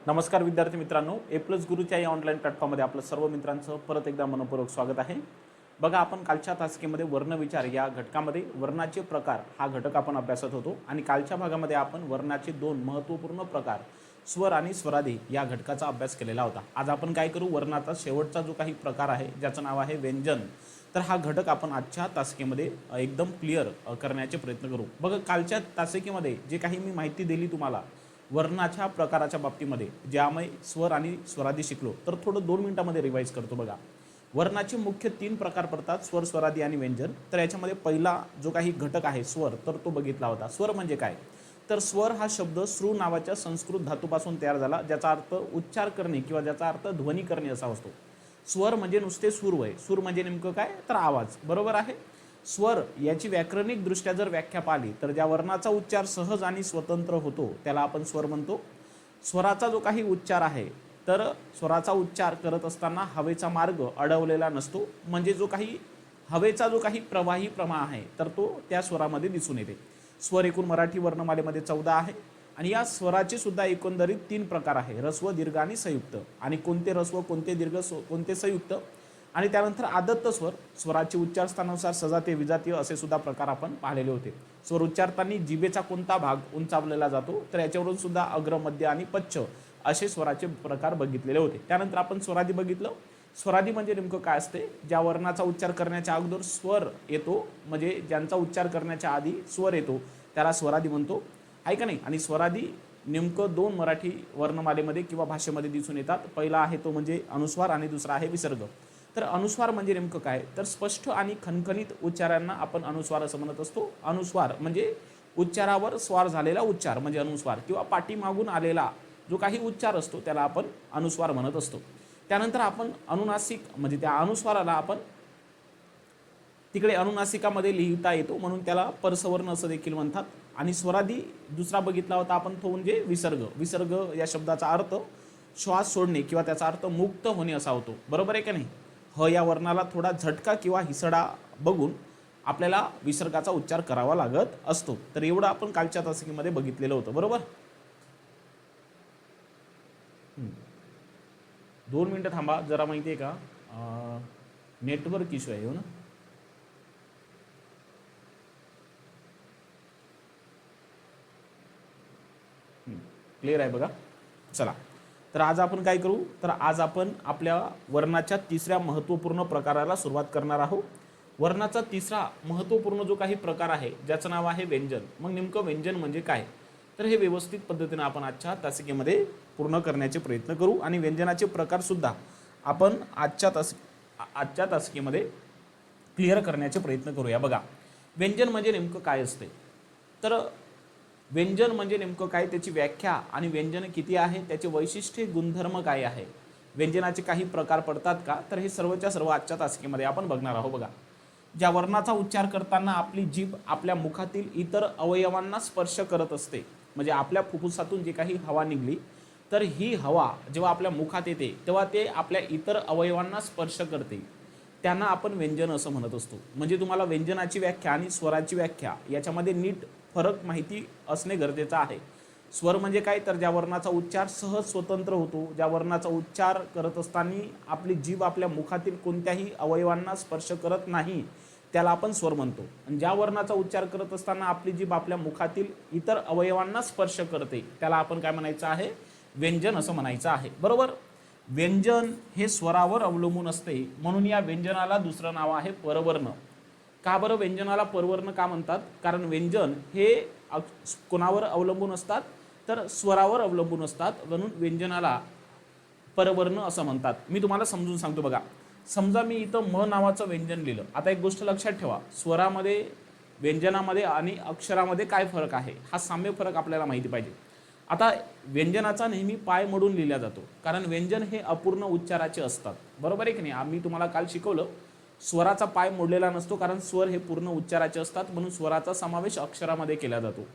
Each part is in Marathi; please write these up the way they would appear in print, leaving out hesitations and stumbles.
नमस्कार विद्यार्थी मित्रांनो, ए प्लस गुरुच्या या ऑनलाईन प्लॅटफॉर्ममध्ये आपलं सर्व मित्रांचं परत एकदा मनपूर्वक स्वागत आहे। बघा, आपण कालच्या तासिकेमध्ये वर्णविचार या घटकामध्ये वर्णाचे प्रकार हा घटक आपण अभ्यासत होतो आणि कालच्या भागामध्ये आपण वर्णाचे दोन महत्त्वपूर्ण प्रकार स्वर आणि स्वरादी या घटकाचा अभ्यास केलेला होता। आज आपण काय करू, वर्णाचा शेवटचा जो काही प्रकार आहे ज्याचं नाव आहे व्यंजन, तर हा घटक आपण आजच्या तासिकेमध्ये एकदम क्लिअर करण्याचे प्रयत्न करू। बघा, कालच्या तासिकेमध्ये जे काही मी माहिती दिली तुम्हाला वर्णाच्या प्रकाराच्या बाबतीमध्ये, ज्यामुळे स्वर आणि स्वरादी शिकलो, तर थोडं 2 मिनिटांमध्ये रिवाइज करतो। बघा, वर्णाचे मुख्य 3 प्रकार पडतात, स्वर, स्वरादी आणि व्यंजन। तर याच्यामध्ये पहिला जो काही घटक आहे स्वर, तर तो बघितला होता। स्वर म्हणजे काय, तर स्वर हा शब्द श्रु नावाच्या संस्कृत धातूपासून तयार झाला, ज्याचा अर्थ उच्चार करणे किंवा ज्याचा अर्थ ध्वनी करणे असा असतो। स्वर म्हणजे नुसते सूर होय, सूर म्हणजे नेमकं काय, तर आवाज, बरोबर आहे। स्वर याची व्याकरणिक दृष्ट्या जर व्याख्या पाहिली तर ज्या वर्णाचा उच्चार सहज आणि स्वतंत्र होतो त्याला आपण स्वर म्हणतो। स्वराचा जो काही उच्चार आहे, तर स्वराचा उच्चार करत असताना हवेचा मार्ग अडवलेला नसतो, म्हणजे जो काही हवेचा जो काही प्रवाही प्रवाह आहे तर तो त्या स्वरामध्ये दिसून येते। स्वर एकूण मराठी वर्णमालेमध्ये 14 आहे आणि या स्वराचे सुद्धा एकंदरीत 3 प्रकार आहे, ऱ्हस्व, दीर्घ आणि संयुक्त। आणि कोणते ऱ्हस्व, कोणते दीर्घ, कोणते संयुक्त, आणि त्यानंतर आदत्त स्वर, स्वराचे उच्चारस्थानानुसार सजातीय विजातीय असे सुद्धा प्रकार आपण पाहिलेले होते। स्वर उच्चारताना जिभेचा कोणता भाग उंचावलेला जातो, तर याच्यावरून सुद्धा अग्र, मध्य आणि पच्छ असे स्वराचे प्रकार बघितलेले होते। त्यानंतर आपण स्वरादी बघितलं। स्वरादी म्हणजे नेमकं काय असते, ज्या वर्णाचा उच्चार करण्याच्या अगोदर स्वर येतो, म्हणजे ज्यांचा उच्चार करण्याच्या आधी स्वर येतो त्याला स्वरादी म्हणतो, आहे का नाही। आणि स्वरादी नेमकं 2 मराठी वर्णमालेमध्ये किंवा भाषेमध्ये दिसून येतात। पहिला आहे तो म्हणजे अनुस्वार आणि दुसरा आहे विसर्ग। तर अनुस्वार म्हणजे नेमकं काय, तर स्पष्ट आणि खणखणीत उच्चारांना आपण अनुस्वार असं म्हणत असतो। अनुस्वार म्हणजे उच्चारावर स्वार झालेला उच्चार म्हणजे अनुस्वार, किंवा पाठीमागून आलेला जो काही उच्चार असतो त्याला आपण अनुस्वार म्हणत असतो। त्यानंतर आपण अनुनासिक म्हणजे त्या अनुस्वाराला आपण तिकडे अनुनासिकामध्ये लिहिता येतो, म्हणून त्याला परसवर्ण असं देखील म्हणतात। आणि स्वरादी दुसरा बघितला होता आपण, तो म्हणजे विसर्ग। विसर्ग या शब्दाचा अर्थ श्वास सोडणे किंवा त्याचा अर्थ मुक्त होणे असा होतो, बरोबर आहे का नाही। ह या वर्णाला थोडा झटका किंवा हिसडा बघून आपल्याला विसर्गाचा उच्चार करावा लागत असतो। तर एवढं आपण कालच्या तासिकेमध्ये बघितलेलं होतं, बरोबर। 2 मिनिटं थांबा जरा, माहिती आहे का नेटवर्क इश्यू आहे हो ना। क्लिअर आहे बघा, चला। तर आज आपण काय करू, तर आज आपण आपल्या वर्णाच्या तिसऱ्या महत्त्वपूर्ण प्रकाराला सुरुवात करणार आहोत। वर्णाचा तिसरा महत्त्वपूर्ण जो काही प्रकार आहे ज्याचं नाव आहे व्यंजन। मग नेमकं व्यंजन म्हणजे काय, तर हे व्यवस्थित पद्धतीने आपण आजच्या तासिकेमध्ये पूर्ण करण्याचे प्रयत्न करू आणि व्यंजनाचे प्रकार सुद्धा आपण आजच्या तासिकेमध्ये क्लिअर करण्याचे प्रयत्न करूया। बघा, व्यंजन म्हणजे नेमकं काय असते, तर व्यंजन म्हणजे नेमकं काय, त्याची व्याख्या आणि व्यंजन किती आहे, त्याचे वैशिष्ट्य गुणधर्म काय आहे, व्यंजनाचे काही प्रकार पडतात का, तर हे सर्वच्या सर्व आजच्या तासिकेमध्ये आपण बघणार आहोत। बघा, ज्या वर्णाचा उच्चार करताना आपली जीभ आपल्या मुखातील इतर अवयवांना स्पर्श करत असते, म्हणजे आपल्या फुफ्फुसातून जी काही हवा निघली तर ही हवा जेव्हा आपल्या मुखात येते तेव्हा ते आपल्या इतर अवयवांना स्पर्श करते, त्यांना आपण व्यंजन असं म्हणत असतो। म्हणजे तुम्हाला व्यंजनाची व्याख्या आणि स्वराची व्याख्या याच्यामध्ये नीट फरक माहिती असणे गरजेचं आहे। स्वर म्हणजे काय, तर ज्या वर्णाचा उच्चार सहज स्वतंत्र होतो, ज्या वर्णाचा उच्चार करत असताना आपली जीभ आपल्या मुखातील कोणत्याही अवयवांना स्पर्श करत नाही त्याला आपण स्वर म्हणतो। आणि ज्या वर्णाचा उच्चार करत असताना आपली जीभ आपल्या मुखातील इतर अवयवांना स्पर्श करते त्याला आपण काय म्हणायचं आहे, व्यंजन असं म्हणायचं आहे, बरोबर। व्यंजन हे स्वरावर अवलंबून असते, म्हणून या व्यंजनाला दुसरं नाव आहे परवर्ण। का बरं व्यंजनाला परवर्ण का म्हणतात, कारण व्यंजन हे कोणावर अवलंबून असतात, तर स्वरावर अवलंबून असतात, म्हणून व्यंजनाला परवर्ण असं म्हणतात। मी तुम्हाला समजून सांगतो। बघा, समजा मी इथं म नावाचं व्यंजन लिहिलं। आता एक गोष्ट लक्षात ठेवा, स्वरामध्ये, व्यंजनामध्ये आणि अक्षरामध्ये काय फरक आहे, हा साम्य फरक आपल्याला माहिती पाहिजे। आता व्यंजनाचा नेहमी पाय मोडून लिहिला जातो, कारण व्यंजन हे अपूर्ण उच्चाराचे असतात, बरोबर आहे की नाही। आम्ही तुम्हाला काल शिकवलं, स्वराचा पाय मोडलेला नसतो, कारण स्वर हे पूर्ण उच्चाराचे असतात, म्हणून स्वराचा समावेश अक्षरामध्ये केला जातो।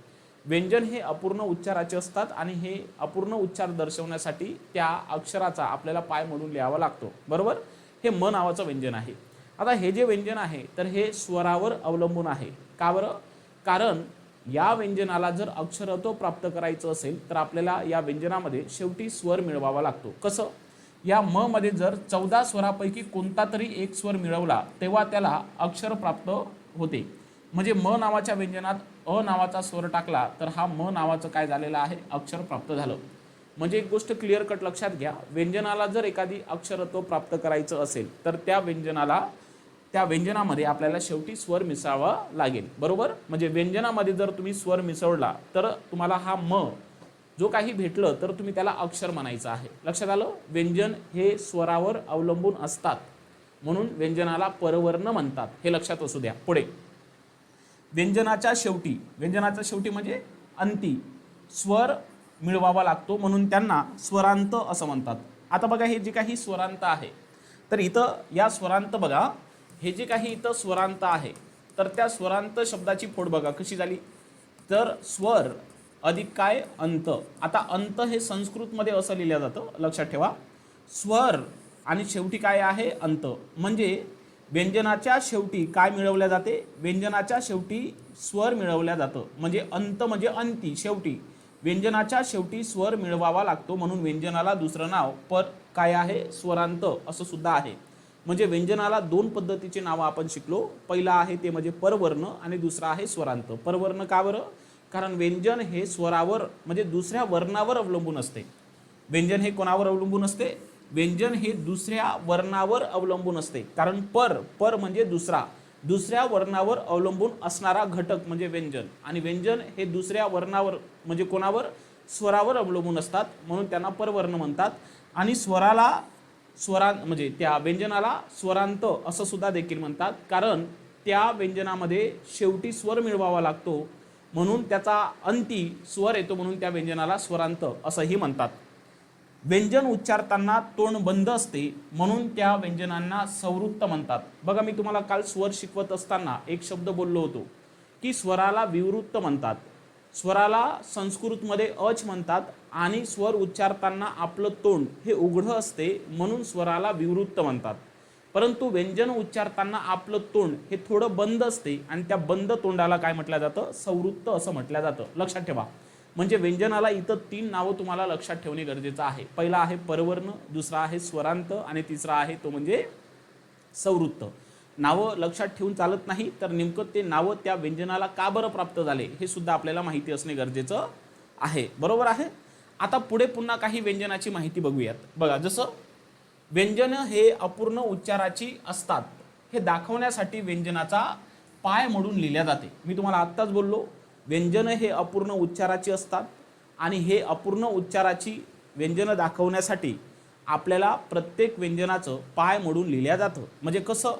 व्यंजन हे अपूर्ण उच्चाराचे असतात आणि हे अपूर्ण उच्चार दर्शवण्यासाठी त्या अक्षराचा आपल्याला पाय मोडून लिहावा लागतो, बरोबर। हे म नावाचं व्यंजन आहे। आता हे जे व्यंजन आहे तर हे स्वरावर अवलंबून आहे, का बरं, कारण या व्यंजनाला जर अक्षरत्व प्राप्त करायचं असेल तर आपल्याला या व्यंजनामध्ये शेवटी स्वर मिळवावा लागतो. कसं? या म मध्ये जर 14 स्वरापैकी कोणता तरी एक स्वर मिळवला तेव्हा त्याला अक्षर प्राप्त होते. म्हणजे म नावाच्या व्यंजनात अ नावाचा स्वर टाकला तर हा म नावाचं काय झालेलं आहे, अक्षर प्राप्त झालं. म्हणजे एक गोष्ट क्लिअर कट लक्षात घ्या, व्यंजनाला जर एखादी अक्षरत्व प्राप्त करायचं असेल तर त्या व्यंजनामध्ये आपल्याला शेवटी स्वर मिसळावा लागेल. बरोबर? म्हणजे व्यंजनामध्ये जर तुम्ही स्वर मिसळला तर तुम्हाला हा म जो काही भेटलं तर तुम्ही त्याला अक्षर म्हणायचं आहे. लक्षात आलं? व्यंजन हे स्वरावर अवलंबून असतात म्हणून व्यंजनाला परवर्ण म्हणतात, हे लक्षात असू द्या. पुढे व्यंजनाच्या शेवटी म्हणजे अंती स्वर मिळवावा लागतो म्हणून त्यांना स्वरांत असं म्हणतात. आता बघा, हे जे काही स्वरांत आहे तर इथं या स्वरांत बघा, हे जे काही इथं स्वरांत आहे तर त्या स्वरांत शब्दाची फोड बघा कशी झाली. तर स्वर अधिक काय अंत. आता अंत हे संस्कृतमध्ये असं लिहिलं जातं, लक्षात ठेवा. स्वर आणि शेवटी काय आहे, अंत. म्हणजे व्यंजनाच्या शेवटी काय मिळवल्या जाते, व्यंजनाच्या शेवटी स्वर मिळवल्या जातं. म्हणजे अंत म्हणजे अंती, शेवटी. व्यंजनाच्या शेवटी स्वर मिळवावा लागतो म्हणून व्यंजनाला दुसरं नाव काय आहे, स्वरांत असं सुद्धा आहे. म्हणजे व्यंजनाला दोन पद्धतीचे नावं आपण शिकलो. पहिला आहे ते म्हणजे परवर्ण आणि दुसरा आहे स्वरांत. परवर्ण का बरं? कारण व्यंजन हे स्वरावर म्हणजे दुसऱ्या वर्णावर अवलंबून असते. व्यंजन हे कोणावर अवलंबून असते? व्यंजन हे दुसऱ्या वर्णावर अवलंबून असते. कारण पर म्हणजे दुसऱ्या वर्णावर अवलंबून असणारा घटक म्हणजे व्यंजन, आणि व्यंजन हे दुसऱ्या वर्णावर म्हणजे कोणावर, स्वरावर अवलंबून असतात म्हणून त्यांना परवर्ण म्हणतात. आणि म्हणजे त्या व्यंजनाला स्वरांत असं सुद्धा देखील म्हणतात, कारण त्या व्यंजनामध्ये शेवटी स्वर मिळवावा लागतो म्हणून त्याचा अंती स्वर येतो म्हणून त्या व्यंजनाला स्वरांत असंही म्हणतात. व्यंजन उच्चारताना तोंड बंद असते म्हणून त्या व्यंजनांना संवृत्त म्हणतात. बघा, मी तुम्हाला काल स्वर शिकवत असताना एक शब्द बोललो होतो की स्वराला विवृत्त म्हणतात. स्वराला संस्कृतमध्ये अच म्हणतात आणि स्वर उच्चारताना आपलं तोंड हे उघडं असते म्हणून स्वराला विवृत्त म्हणतात. परंतु व्यंजन उच्चारताना आपलं तोंड हे थोडं बंद असते आणि त्या बंद तोंडाला काय म्हटलं जातं, संवृत्त असं म्हटलं जातं. लक्षात ठेवा. म्हणजे व्यंजनाला इथं 3 नावं तुम्हाला लक्षात ठेवणे गरजेचं आहे. पहिला आहे परवर्ण, दुसरा आहे स्वरांत आणि तिसरा आहे तो म्हणजे संवृत्त. नावं लक्षात ठेवून चालत नाही, तर नेमकं ते नावं त्या व्यंजनाला का बरं प्राप्त झाले हे सुद्धा आपल्याला माहिती असणे गरजेचं आहे. बरोबर आहे? आता पुढे पुन्हा काही व्यंजनाची माहिती बघूयात. बघा, जसं व्यंजन हे अपूर्ण उच्चाराची असतात हे दाखवण्यासाठी व्यंजनाचा पाय मोडून लिहिल्या जाते. मी तुम्हाला आत्ताच बोललो, व्यंजन हे अपूर्ण उच्चाराची असतात आणि हे अपूर्ण उच्चाराची व्यंजन दाखवण्यासाठी आपल्याला प्रत्येक व्यंजनाचं पाय मोडून लिहिल्या जातं. म्हणजे कसं?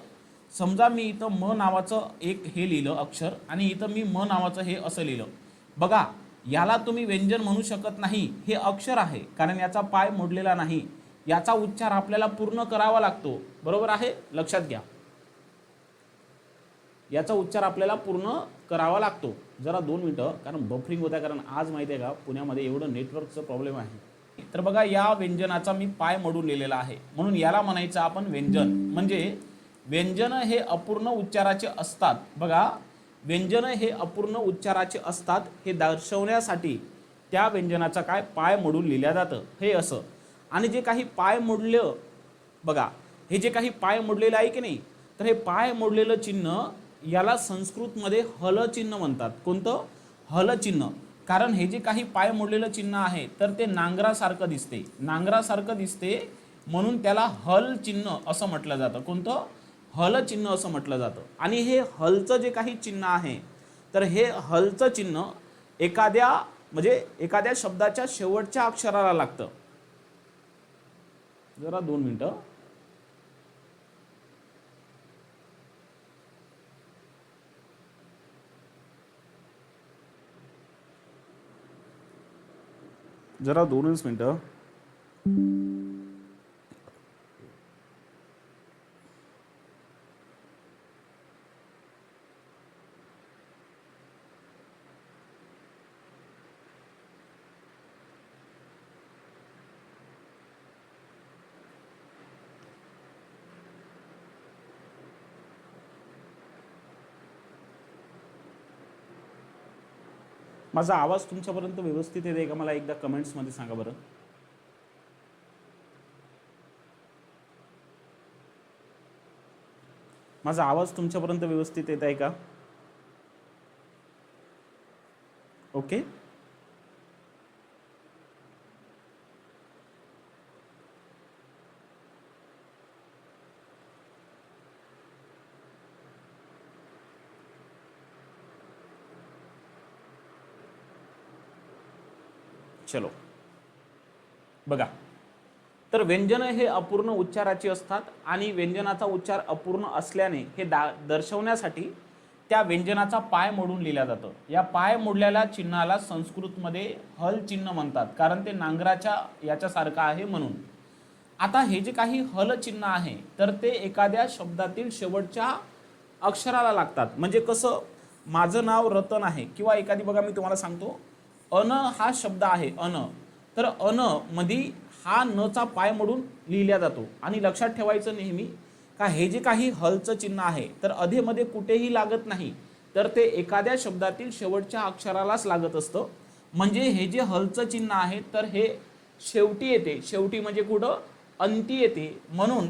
समजा मी इथं म नावाचं एक हे लिहिलं अक्षर आणि इथं मी म नावाचं हे असं लिहिलं. बघा, याला तुम्ही व्यंजन म्हणू शकत नाही, हे अक्षर आहे कारण याचा पाय मोडलेला नाही. याचा उच्चार आपल्याला पूर्ण करावा लागतो. बरोबर आहे? लक्षात घ्या, याचा उच्चार आपल्याला पूर्ण करावा लागतो. जरा 2 मिनिटं, कारण बफरिंग होत आहे. कारण आज माहिती आहे का, पुण्यामध्ये एवढं नेटवर्कचं प्रॉब्लेम आहे. तर बघा, या व्यंजनाचा मी पाय मोडून लिहिलेला आहे म्हणून याला म्हणायचं आपण व्यंजन. म्हणजे व्यंजन हे अपूर्ण उच्चाराचे असतात. बघा, व्यंजन हे अपूर्ण उच्चाराचे असतात हे दर्शवण्यासाठी त्या व्यंजनाचा काय पाय मोडून लिहिल्या जातं, हे असं. आणि जे काही पाय मोडलं, बघा, हे जे काही पाय मोडलेलं आहे की नाही, तर हे पाय मोडलेलं चिन्ह याला संस्कृतमध्ये हल चिन्ह म्हणतात. कोणतं? हल चिन्ह. कारण हे जे काही पाय मोडलेलं चिन्ह आहे तर ते नांगरासारखं दिसते म्हणून त्याला हल चिन्ह असं म्हटलं जातं. कोणतं? हल चिन्ह असं म्हटलं जातं. आणि हे हलचं जे काही चिन्ह आहे तर हे हलचं चिन्ह एखाद्या शब्दाच्या शेवटच्या अक्षराला लागतं. जरा 2 मिनिटं. जरा 2च मिनिटं. माझा आवाज तुमच्यापर्यंत व्यवस्थित येते का मला एकदा कमेंट्समध्ये सांगा बरं. माझा आवाज तुमच्यापर्यंत व्यवस्थित येत आहे का? ओके. चलो बघा, तर व्यंजन हे अपूर्ण उच्चाराची असतात आणि व्यंजनाचा उच्चार अपूर्ण असल्याने हे दर्शवण्यासाठी त्या व्यंजनाचा पाय मोडून लिहिला जातं. या पाय मोडलेल्या चिन्हाला संस्कृतमध्ये हल चिन्ह म्हणतात, कारण ते नांगराच्या याच्यासारखं आहे म्हणून. आता हे जे काही हल चिन्ह आहे तर ते एखाद्या शब्दातील शेवटच्या अक्षराला लागतात. म्हणजे कसं, माझं नाव रतन आहे किंवा एखादी, बघा मी तुम्हाला सांगतो, अन हा शब्द आहे अन, तर अन मध्ये हा न चा पाय मोडून लिहिला जातो. आणि लक्षात ठेवायचं नेहमी का हे जे काही हलचं चिन्ह आहे तर अधेमध्ये कुठेही लागत नाही, तर ते एखाद्या शब्दातील शेवटच्या अक्षरालाच लागत असतं. म्हणजे हे जे हलचं चिन्ह आहे तर हे शेवटी येते. शेवटी म्हणजे कुठं, अंती येते. म्हणून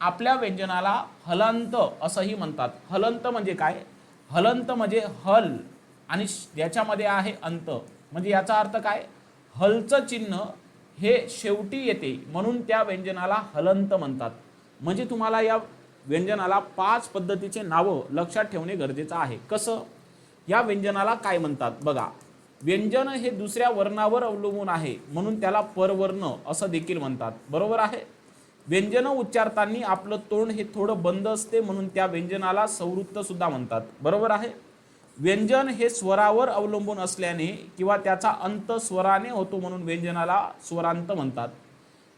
आपल्या व्यंजनाला हलंत असंही म्हणतात. हलंत म्हणजे काय, हलंत म्हणजे हल आणि याच्यामध्ये आहे अंत. म्हणजे याचा अर्थ काय, हलचं चिन्ह हे शेवटी येते म्हणून त्या व्यंजनाला हलंत म्हणतात. म्हणजे तुम्हाला या व्यंजनाला 5 पद्धतीचे नावं लक्षात ठेवणे गरजेचं आहे. कसं, या व्यंजनाला काय म्हणतात बघा. व्यंजन हे दुसऱ्या वर्णावर अवलंबून आहे म्हणून त्याला परवर्ण असं देखील म्हणतात. बरोबर आहे. व्यंजन उच्चारताना आपलं तोंड हे थोडं बंद असते म्हणून त्या व्यंजनाला संवृत्त सुद्धा म्हणतात. बरोबर आहे. व्यंजन हे स्वरावर अवलंबून असल्याने किंवा त्याचा अंत स्वराने होतो म्हणून व्यंजनाला स्वरांत म्हणतात.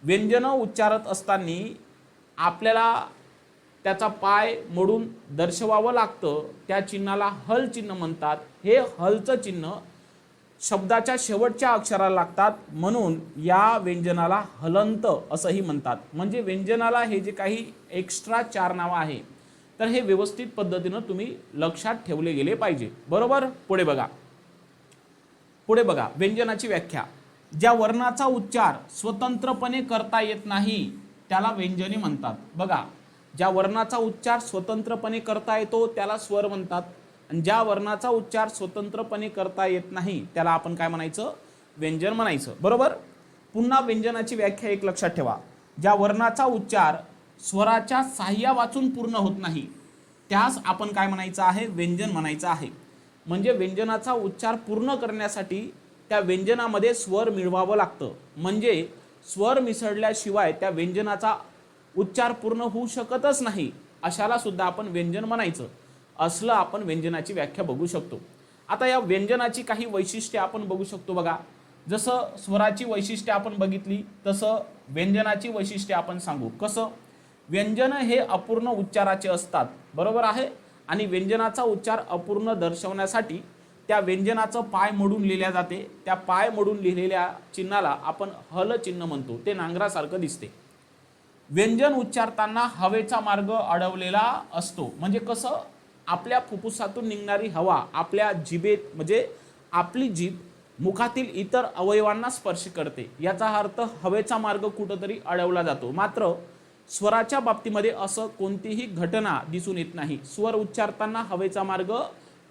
व्यंजन उच्चारत असताना आपल्याला त्याचा पाय मोडून दर्शवावं लागतं, त्या चिन्हाला हल चिन्ह म्हणतात. हे हलचं चिन्ह शब्दाच्या शेवटच्या अक्षराला लागतात म्हणून या व्यंजनाला हलंत असंही म्हणतात. म्हणजे व्यंजनाला हे जे काही एक्स्ट्रा 4 नावं आहे तर हे व्यवस्थित पद्धतीनं तुम्ही लक्षात ठेवले गेले पाहिजे. बरोबर. पुढे बघा व्यंजनाची व्याख्या. ज्या वर्णाचा उच्चार स्वतंत्रपणे करता येत नाही त्याला व्यंजने म्हणतात. बघा, ज्या वर्णाचा उच्चार स्वतंत्रपणे करता येतो त्याला स्वर म्हणतात आणि ज्या वर्णाचा उच्चार स्वतंत्रपणे करता येत नाही त्याला आपण काय म्हणायचं, व्यंजन म्हणायचं. बरोबर. पुन्हा व्यंजनाची व्याख्या एक लक्षात ठेवा. ज्या वर्णाचा उच्चार स्वराच्या साह्या वाचून पूर्ण होत नाही त्यास आपण काय म्हणायचं आहे, व्यंजन म्हणायचं आहे. म्हणजे व्यंजनाचा उच्चार पूर्ण करण्यासाठी त्या व्यंजनामध्ये स्वर मिळवावं लागतं. म्हणजे स्वर मिसळल्याशिवाय त्या व्यंजनाचा उच्चार पूर्ण होऊ शकतच नाही, अशाला सुद्धा आपण व्यंजन म्हणायचं. असलं आपण व्यंजनाची व्याख्या बघू शकतो. आता या व्यंजनाची काही वैशिष्ट्ये आपण बघू शकतो. बघा, जसं स्वराची वैशिष्ट्ये आपण बघितली तसं व्यंजनाची वैशिष्ट्ये आपण सांगू. कसं, व्यंजन हे अपूर्ण उच्चाराचे असतात. बरोबर आहे. आणि व्यंजनाचा उच्चार अपूर्ण दर्शवण्यासाठी त्या व्यंजनाचं पाय मोडून लिहिल्या जाते. त्या पाय मोडून लिहिलेल्या चिन्हाला आपण हल चिन्ह म्हणतो. ते नांगरासारखं दिसते. व्यंजन उच्चारताना हवेचा मार्ग अडवलेला असतो. म्हणजे कसं, आपल्या फुफ्फुसातून निघणारी हवा आपल्या जिभेत, म्हणजे आपली जीभ मुखातील इतर अवयवांना स्पर्श करते. याचा अर्थ हवेचा मार्ग कुठंतरी अडवला जातो. मात्र स्वराच्या बाबतीमध्ये असं कोणतीही घटना दिसून येत नाही. स्वर उच्चारताना हवेचा मार्ग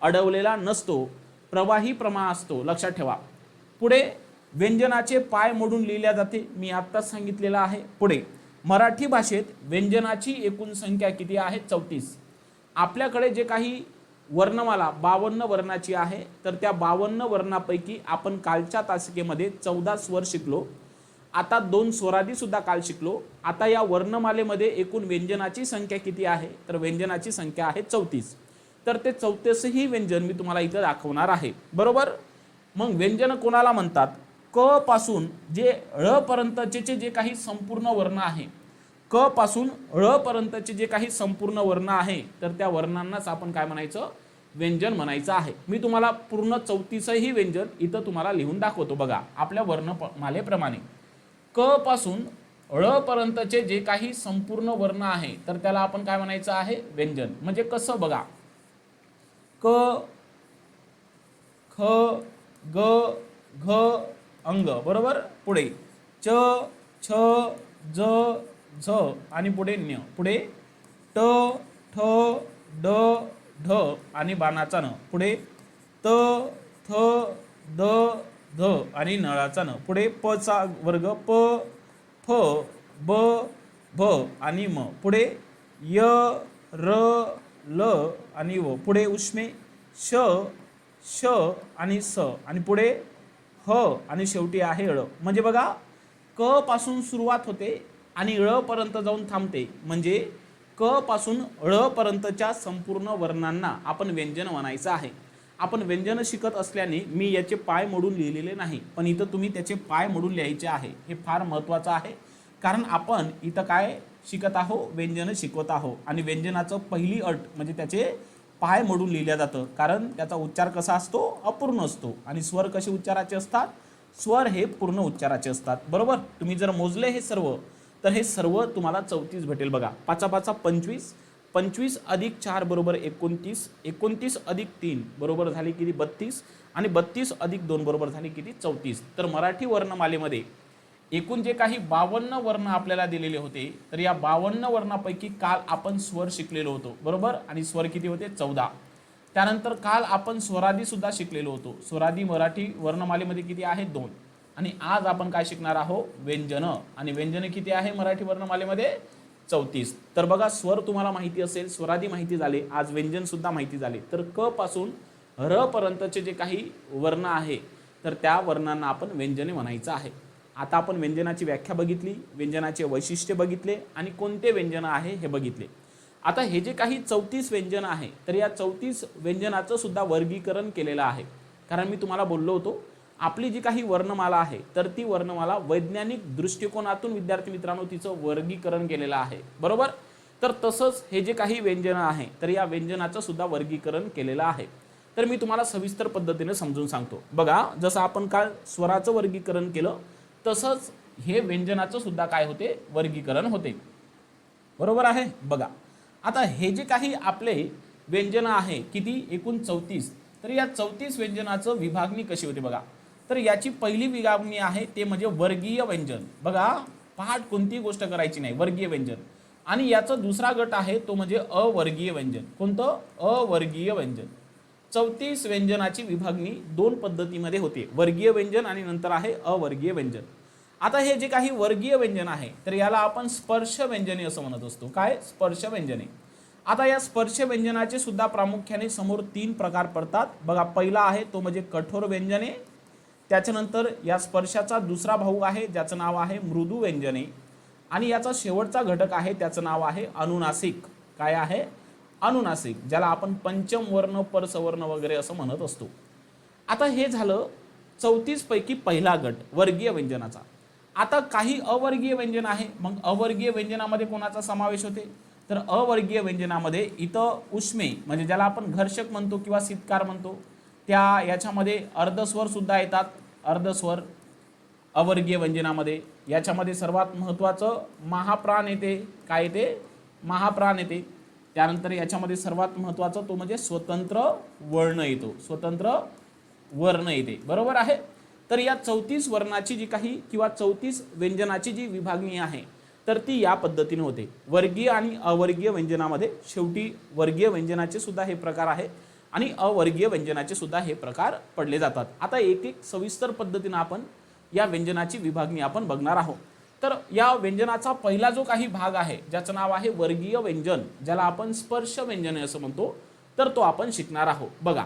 अडवलेला नसतो, प्रवाही प्रवाह असतो. लक्षात ठेवा. पुढे व्यंजनाचे पाय मोडून लिहिल्या जाते, मी आत्ताच सांगितलेलं आहे. पुढे मराठी भाषेत व्यंजनाची एकूण संख्या किती आहे, 34. आपल्याकडे जे काही वर्णमाला 52 वर्णाची आहे तर त्या 52 वर्णापैकी आपण कालच्या तासिकेमध्ये 14 स्वर शिकलो. आता 2 स्वरादी सुद्धा काल शिकलो. आता या वर्णमालेमध्ये एकूण व्यंजनाची संख्या किती आहे, तर व्यंजनाची संख्या आहे 34. तर ते 34ही व्यंजन मी तुम्हाला इथं दाखवणार आहे. बरोबर. मग व्यंजन कोणाला म्हणतात, क पासून जे ळ पर्यंतचे जे काही संपूर्ण वर्ण आहे, क पासून ळ पर्यंतचे जे काही संपूर्ण वर्ण आहे तर त्या वर्णांनाच आपण काय म्हणायचं, व्यंजन म्हणायचं आहे. मी तुम्हाला पूर्ण 34ही व्यंजन इथं तुम्हाला लिहून दाखवतो. बघा, आपल्या वर्णमालेप्रमाणे क पासून ळ पर्यंतचे जे काही संपूर्ण वर्ण आहे तर त्याला आपण काय म्हणायचं आहे, व्यंजन. म्हणजे कसं, बघा, क, ख, ग घ अंग, बरोबर. पुढे च छ ज झ आणि पुढे न्य, पुढे ट ठ ड ढ आणि बाणाचा न, पुढे त थ द ध आणि नळाचा न, पुढे प चा वर्ग प फ ब भ आणि म, पुढे य र ल आणि व, पुढे उष्मे श श आणि स आणि पुढे ह आणि शेवटी आहे ळ. म्हणजे बघा क पासून सुरुवात होते आणि ळ पर्यंत जाऊन थांबते. म्हणजे क पासून ळ पर्यंतच्या संपूर्ण वर्णांना आपण व्यंजन म्हणायचं आहे. आपण व्यंजन शिकत असल्याने मी याचे पाय मोडून लिहिलेले नाही, पण इथं तुम्ही त्याचे पाय मोडून लिहायचे आहे. हे फार महत्त्वाचं आहे, कारण आपण इथं काय शिकत आहोत, व्यंजन शिकवत आहोत. आणि व्यंजनाचं पहिली अट म्हणजे त्याचे पाय मोडून लिहिल्या जातं, कारण त्याचा उच्चार कसा असतो, अपूर्ण असतो. आणि स्वर कसे उच्चाराचे असतात, स्वर हे पूर्ण उच्चाराचे असतात, बरोबर. तुम्ही जर मोजले हे सर्व तर हे सर्व तुम्हाला 34 भेटेल. बघा 5 5 25, 25 अधिक 4 बरोबर 29, 29 अधिक 3 बरोबर झाले किती 32 आणि 32 अधिक 2 बरोबर झाले किती 34. तर मराठी वर्णमालेमध्ये एकूण जे काही 52 वर्ण आपल्याला दिलेले होते, तर या 52 वर्णापैकी काल आपण स्वर शिकलेलो होतो, बरोबर. आणि स्वर किती होते 14. त्यानंतर काल आपण स्वरादी सुद्धा शिकलेलो होतो. स्वरादी मराठी वर्णमालेमध्ये किती आहे 2. आणि आज आपण काय शिकणार आहोत, व्यंजन. आणि व्यंजन किती आहे मराठी वर्णमालेमध्ये 34. तर बघा स्वर तुम्हाला माहिती असेल, स्वरादी माहिती झाले, आज व्यंजन सुद्धा माहिती झाले. तर क पासून र पर्यंतचे जे काही वर्ण आहे तर त्या वर्णांना आपण व्यंजने म्हणायचं आहे. आता आपण व्यंजनाची व्याख्या बघितली, व्यंजनाचे वैशिष्ट्य बघितले आणि कोणते व्यंजन आहे हे बघितले. आता हे जे काही 34 व्यंजन आहे तर या 34 व्यंजनाचं सुद्धा वर्गीकरण केलेलं आहे. कारण मी तुम्हाला बोललो होतो आपली जी काही वर्णमाला आहे तर ती वर्णमाला वैज्ञानिक दृष्टिकोनातून विद्यार्थी मित्रांनो तिचं वर्गीकरण केलेलं आहे, बरोबर. तर तसंच हे जे काही व्यंजन आहे तर या व्यंजनाचं सुद्धा वर्गीकरण केलेलं आहे. तर मी तुम्हाला सविस्तर पद्धतीने समजून सांगतो. बघा जसं आपण काल स्वराचं वर्गीकरण केलं तसंच हे व्यंजनाचं सुद्धा काय होते, वर्गीकरण होते, बरोबर आहे. बघा आता हे जे काही आपले व्यंजन आहे किती एकूण 34, तर या 34 व्यंजनाचं विभागणी कशी होते बघा. तर याची पहिली विभागणी आहे ते म्हणजे वर्गीय व्यंजन. बघा पहाट कोणतीही गोष्ट करायची नाही, वर्गीय व्यंजन. आणि याचा दुसरा गट आहे तो म्हणजे अवर्गीय व्यंजन. कोणतं, अवर्गीय व्यंजन. 34 व्यंजनाची विभागणी 2 पद्धतीमध्ये होते, वर्गीय व्यंजन आणि नंतर आहे अवर्गीय व्यंजन. आता हे जे काही वर्गीय व्यंजन आहे तर याला आपण स्पर्श व्यंजने असं म्हणत असतो. काय, स्पर्श व्यंजने. आता या स्पर्श व्यंजनाचे सुद्धा प्रामुख्याने समोर 3 प्रकार पडतात. बघा पहिला आहे तो म्हणजे कठोर व्यंजने, त्याच्यानंतर या स्पर्शाचा दुसरा भाऊ आहे ज्याचं नाव आहे मृदू व्यंजने, आणि याचा शेवटचा घटक आहे त्याचं नाव आहे अनुनासिक. काय आहे, अनुनासिक, ज्याला आपण पंचम वर्ण परसवर्ण वगैरे असं म्हणत असतो. आता हे झालं 34 पैकी पहिला गट वर्गीय व्यंजनाचा. आता काही अवर्गीय व्यंजन आहे. मग अवर्गीय व्यंजनामध्ये कोणाचा समावेश होते, तर अवर्गीय व्यंजनामध्ये इथं उष्मे म्हणजे ज्याला आपण घर्षक म्हणतो किंवा सितकार म्हणतो त्या याच्यामध्ये अर्धस्वर सुद्धा येतात. अर्धस्वर अवर्गीय व्यंजनामध्ये. याच्यामध्ये सर्वात महत्त्वाचं महाप्राण येते. काय येते, महाप्राण येते. त्यानंतर याच्यामध्ये सर्वात महत्त्वाचं तो म्हणजे स्वतंत्र वर्ण येतो, स्वतंत्र वर्ण येते, बरोबर आहे. तर या 34 वर्णाची जी काही किंवा 34 व्यंजनाची जी विभागणी आहे तर ती या पद्धतीने होते वर्गीय आणि अवर्गीय व्यंजनामध्ये. शेवटी वर्गीय व्यंजनाचे सुद्धा हे प्रकार आहे आणि अवर्गीय व्यंजनाचे सुद्धा हे प्रकार पडले जातात. आता एक एक सविस्तर पद्धतीने आपण या व्यंजनाची विभागणी आपण बघणार आहोत. तर या व्यंजनाचा पहिला जो काही भाग आहे ज्याचं नाव आहे वर्गीय व्यंजन, ज्याला आपण स्पर्श व्यंजने असं म्हणतो, तर तो आपण शिकणार आहोत. बघा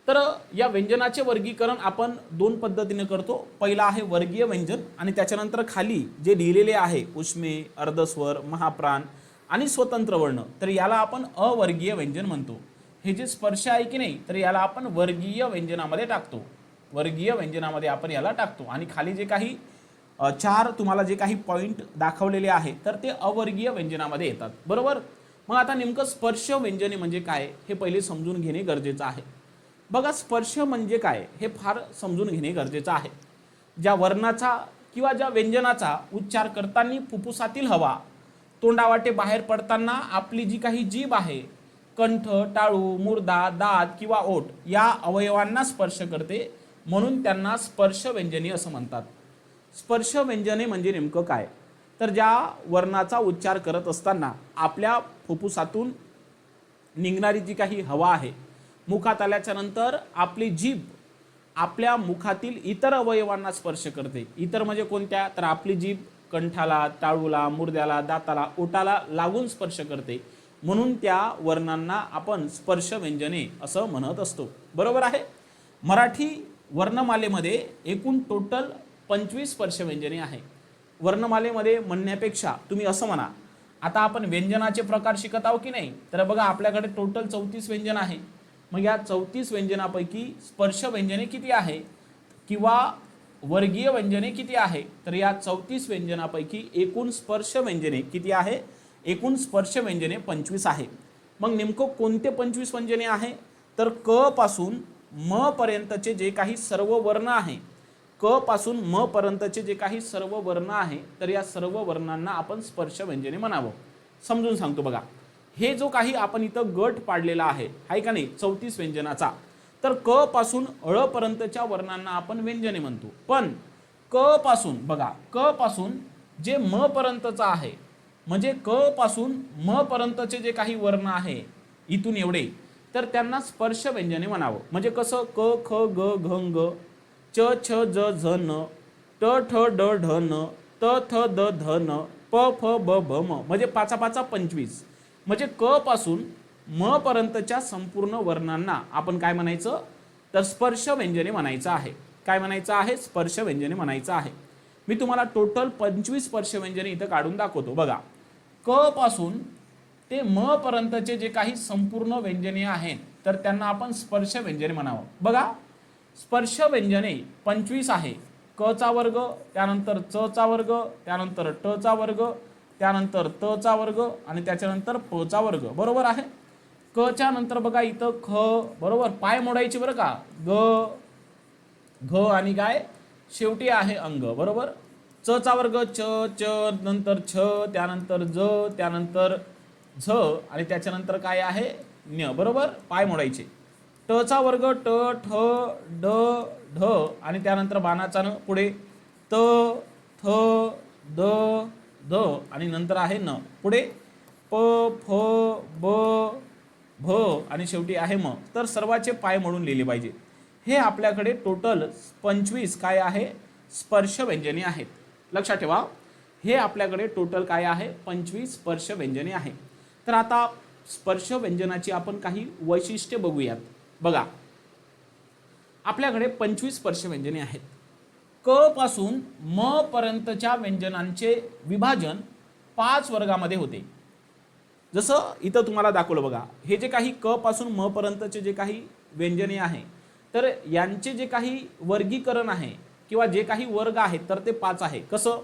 तर या व्यंजनाचे वर्गीकरण आपण 2 पद्धतीने करतो. पहिला आहे वर्गीय व्यंजन आणि त्याच्यानंतर खाली जे लिहिलेले आहे उष्मे, अर्धस्वर, महाप्राण आणि स्वतंत्र वर्ण, तर याला आपण अवर्गीय व्यंजन म्हणतो. हे जे स्पर्श आहे की नाही तर याला आपण वर्गीय व्यंजनामध्ये टाकतो, वर्गीय व्यंजनामध्ये आपण याला टाकतो. आणि खाली जे काही 4 तुम्हाला जे काही पॉईंट दाखवलेले आहे तर ते अवर्गीय व्यंजनामध्ये येतात, बरोबर. मग आता नेमकं स्पर्श व्यंजने म्हणजे काय हे पहिले समजून घेणे गरजेचं आहे. बघा स्पर्श म्हणजे काय हे फार समजून घेणे गरजेचं आहे. ज्या वर्णाचा किंवा ज्या व्यंजनाचा उच्चार करताना फुफ्फुसातील हवा तोंडावाटे बाहेर पडताना आपली जी काही जीभ आहे कंठ, टाळू, मुर्दा, दात किंवा ओठ या अवयवांना स्पर्श करते, म्हणून त्यांना स्पर्श व्यंजने असं म्हणतात. स्पर्श व्यंजने म्हणजे नेमकं काय, तर ज्या वर्णाचा उच्चार करत असताना आपल्या फुफ्फुसातून निघणारी जी काही हवा आहे, मुखात आल्याच्या नंतर आपली जीभ आपल्या मुखातील इतर अवयवांना स्पर्श करते. इतर म्हणजे कोणत्या, तर आपली जीभ कंठाला, टाळूला, मुर्द्याला, दाताला, ओठाला लागून स्पर्श करते, म्हणून त्या वर्णांना आपण स्पर्श व्यंजने असं म्हणत असतो. बरोबर आहे. मराठी वर्णमालेमध्ये एकूण टोटल 25 स्पर्श व्यंजने आहे. वर्णमालेमध्ये म्हणण्यापेक्षा तुम्ही असं म्हणा, आता आपण व्यंजनाचे प्रकार शिकत आहोत की नाही, तर बघा आपल्याकडे टोटल 34 व्यंजन आहे. मग या 34 व्यंजनापैकी स्पर्श व्यंजने किती आहे किंवा वर्गीय व्यंजने किती आहे, तर या 34 व्यंजनापैकी एकूण स्पर्श व्यंजने किती आहे, एकूण स्पर्श व्यंजने 25 आहे. मग नेमकं कोणते 25 व्यंजने आहे, तर क पासून म पर्यंतचे जे काही सर्व वर्ण आहे, क पासून म पर्यंतचे जे काही सर्व वर्ण आहे, तर या सर्व वर्णांना आपण स्पर्श व्यंजने म्हणावं. समजून सांगतो बघा. हे जो काही आपण इथं गट पाडलेला आहे का नाही 34 व्यंजनाचा, तर क पासून अळ पर्यंतच्या वर्णांना आपण व्यंजने म्हणतो. पण क पासून बघा, क पासून जे म पर्यंतचा आहे, म्हणजे क पासून म पर्यंतचे जे काही वर्ण आहे इथून एवढे, तर त्यांना स्पर्श व्यंजने म्हणावं. म्हणजे कसं, क ख ग घ ग, च छ ज झ न, ट ठ ड ढ न, त थ द ध न, प फ ब भ म, म्हणजे 5 5 25. म्हणजे क पासून म पर्यंतच्या संपूर्ण वर्णांना आपण काय म्हणायचं, तर स्पर्श व्यंजने म्हणायचं आहे. काय म्हणायचं आहे, स्पर्श व्यंजने म्हणायचं आहे. मी तुम्हाला टोटल 25 स्पर्श व्यंजने इथं काढून दाखवतो. बघा, क पासून ते म पर्यंतचे जे काही संपूर्ण व्यंजने आहेत, तर त्यांना आपण स्पर्श व्यंजने म्हणावं. बघा, स्पर्श व्यंजने 25 आहे. क चा वर्ग, त्यानंतर च चा वर्ग, त्यानंतर ट चा वर्ग, त्यानंतर त चा वर्ग आणि त्याच्यानंतर प चा वर्ग. बरोबर आहे. क च्या नंतर बघा इथं ख, बरोबर, पाय मोडायचे बरं का, ग, घ आणि काय शेवटी आहे अंग. बरोबर. च चा वर्ग च, च नंतर छ, त्यानंतर ज, त्यानंतर झ आणि त्याच्यानंतर काय आहे न्य. बरोबर, पाय मोडायचे. ट चा वर्ग ट, ठ, ड, ढ आणि त्यानंतर बाणाचा न पुढे त, थ, द, ध आणि नंतर आहे न. पुढे प, फ, ब, भ आणि शेवटी आहे म. तर सर्वाचे पाय मोडून लिहिले पाहिजे. हे आपल्याकडे टोटल 25 काय आहे, स्पर्श व्यंजने आहेत. लक्षात ठेवा, हे आपल्याकडे टोटल काय आहे, 25 स्पर्श व्यंजने आहे. तर आता स्पर्श व्यंजनाची आपण काही वैशिष्ट्ये बघूयात. बघा, आपल्याकडे 25 स्पर्श व्यंजने आहेत. क पासून म पर्यंतच्या व्यंजनांचे विभाजन 5 वर्गामध्ये होते. जसं इथं तुम्हाला दाखवलं बघा, हे जे काही क पासून म पर्यंतचे जे काही व्यंजने आहे, तर यांचे जे काही वर्गीकरण आहे किंवा जे काही वर्ग आहेत, तर ते 5 आहे. कसं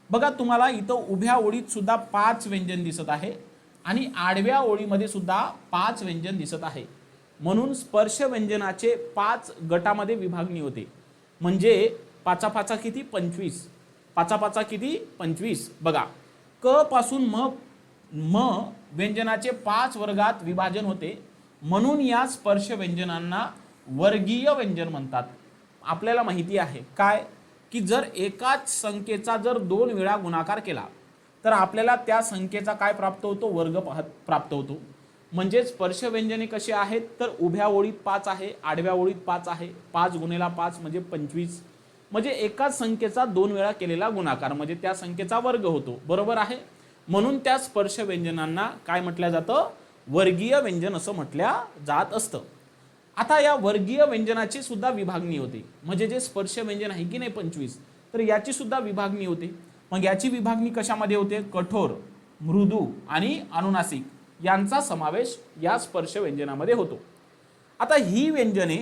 बघा, तुम्हाला इथं उभ्या ओळीत सुद्धा 5 व्यंजन दिसत आहे आणि आडव्या ओळीमध्ये सुद्धा 5 व्यंजन दिसत आहे. म्हणून स्पर्श व्यंजनाचे 5 गटामध्ये विभागणी होते. म्हणजे 5 5 किती 25, 5 5 किती 25. बघा, क पासून म व्यंजनाचे 5 वर्गात विभाजन होते, म्हणून या स्पर्श व्यंजनांना वर्गीय व्यंजन म्हणतात. आपल्याला माहिती आहे काय, की जर एकाच संख्येचा जर 2 वेळा गुणाकार केला, तर आपल्याला त्या संख्येचा काय प्राप्त होतो, वर्ग प्राप्त होतो. म्हणजे स्पर्श व्यंजने कशी आहेत, तर उभ्या ओळीत 5 आहे, आडव्या ओळीत 5 आहे. 5 गुणिले 5 म्हणजे 25. म्हणजे एकाच संख्येचा 2 वेळा केलेला गुणाकार म्हणजे त्या संख्येचा वर्ग होतो. बरोबर आहे. म्हणून त्या स्पर्श व्यंजनांना काय म्हटलं जातं, वर्गीय व्यंजन असं म्हटल्या जात असतं. आता या वर्गीय व्यंजनाची सुद्धा विभागणी होते. म्हणजे जे स्पर्श व्यंजन आहे की नाही 25, तर याची सुद्धा विभागणी होते. मग याची विभागणी कशामध्ये होते, कठोर, मृदू आणि अनुनासिक यांचा समावेश या स्पर्श व्यंजनामध्ये होतो. आता ही व्यंजने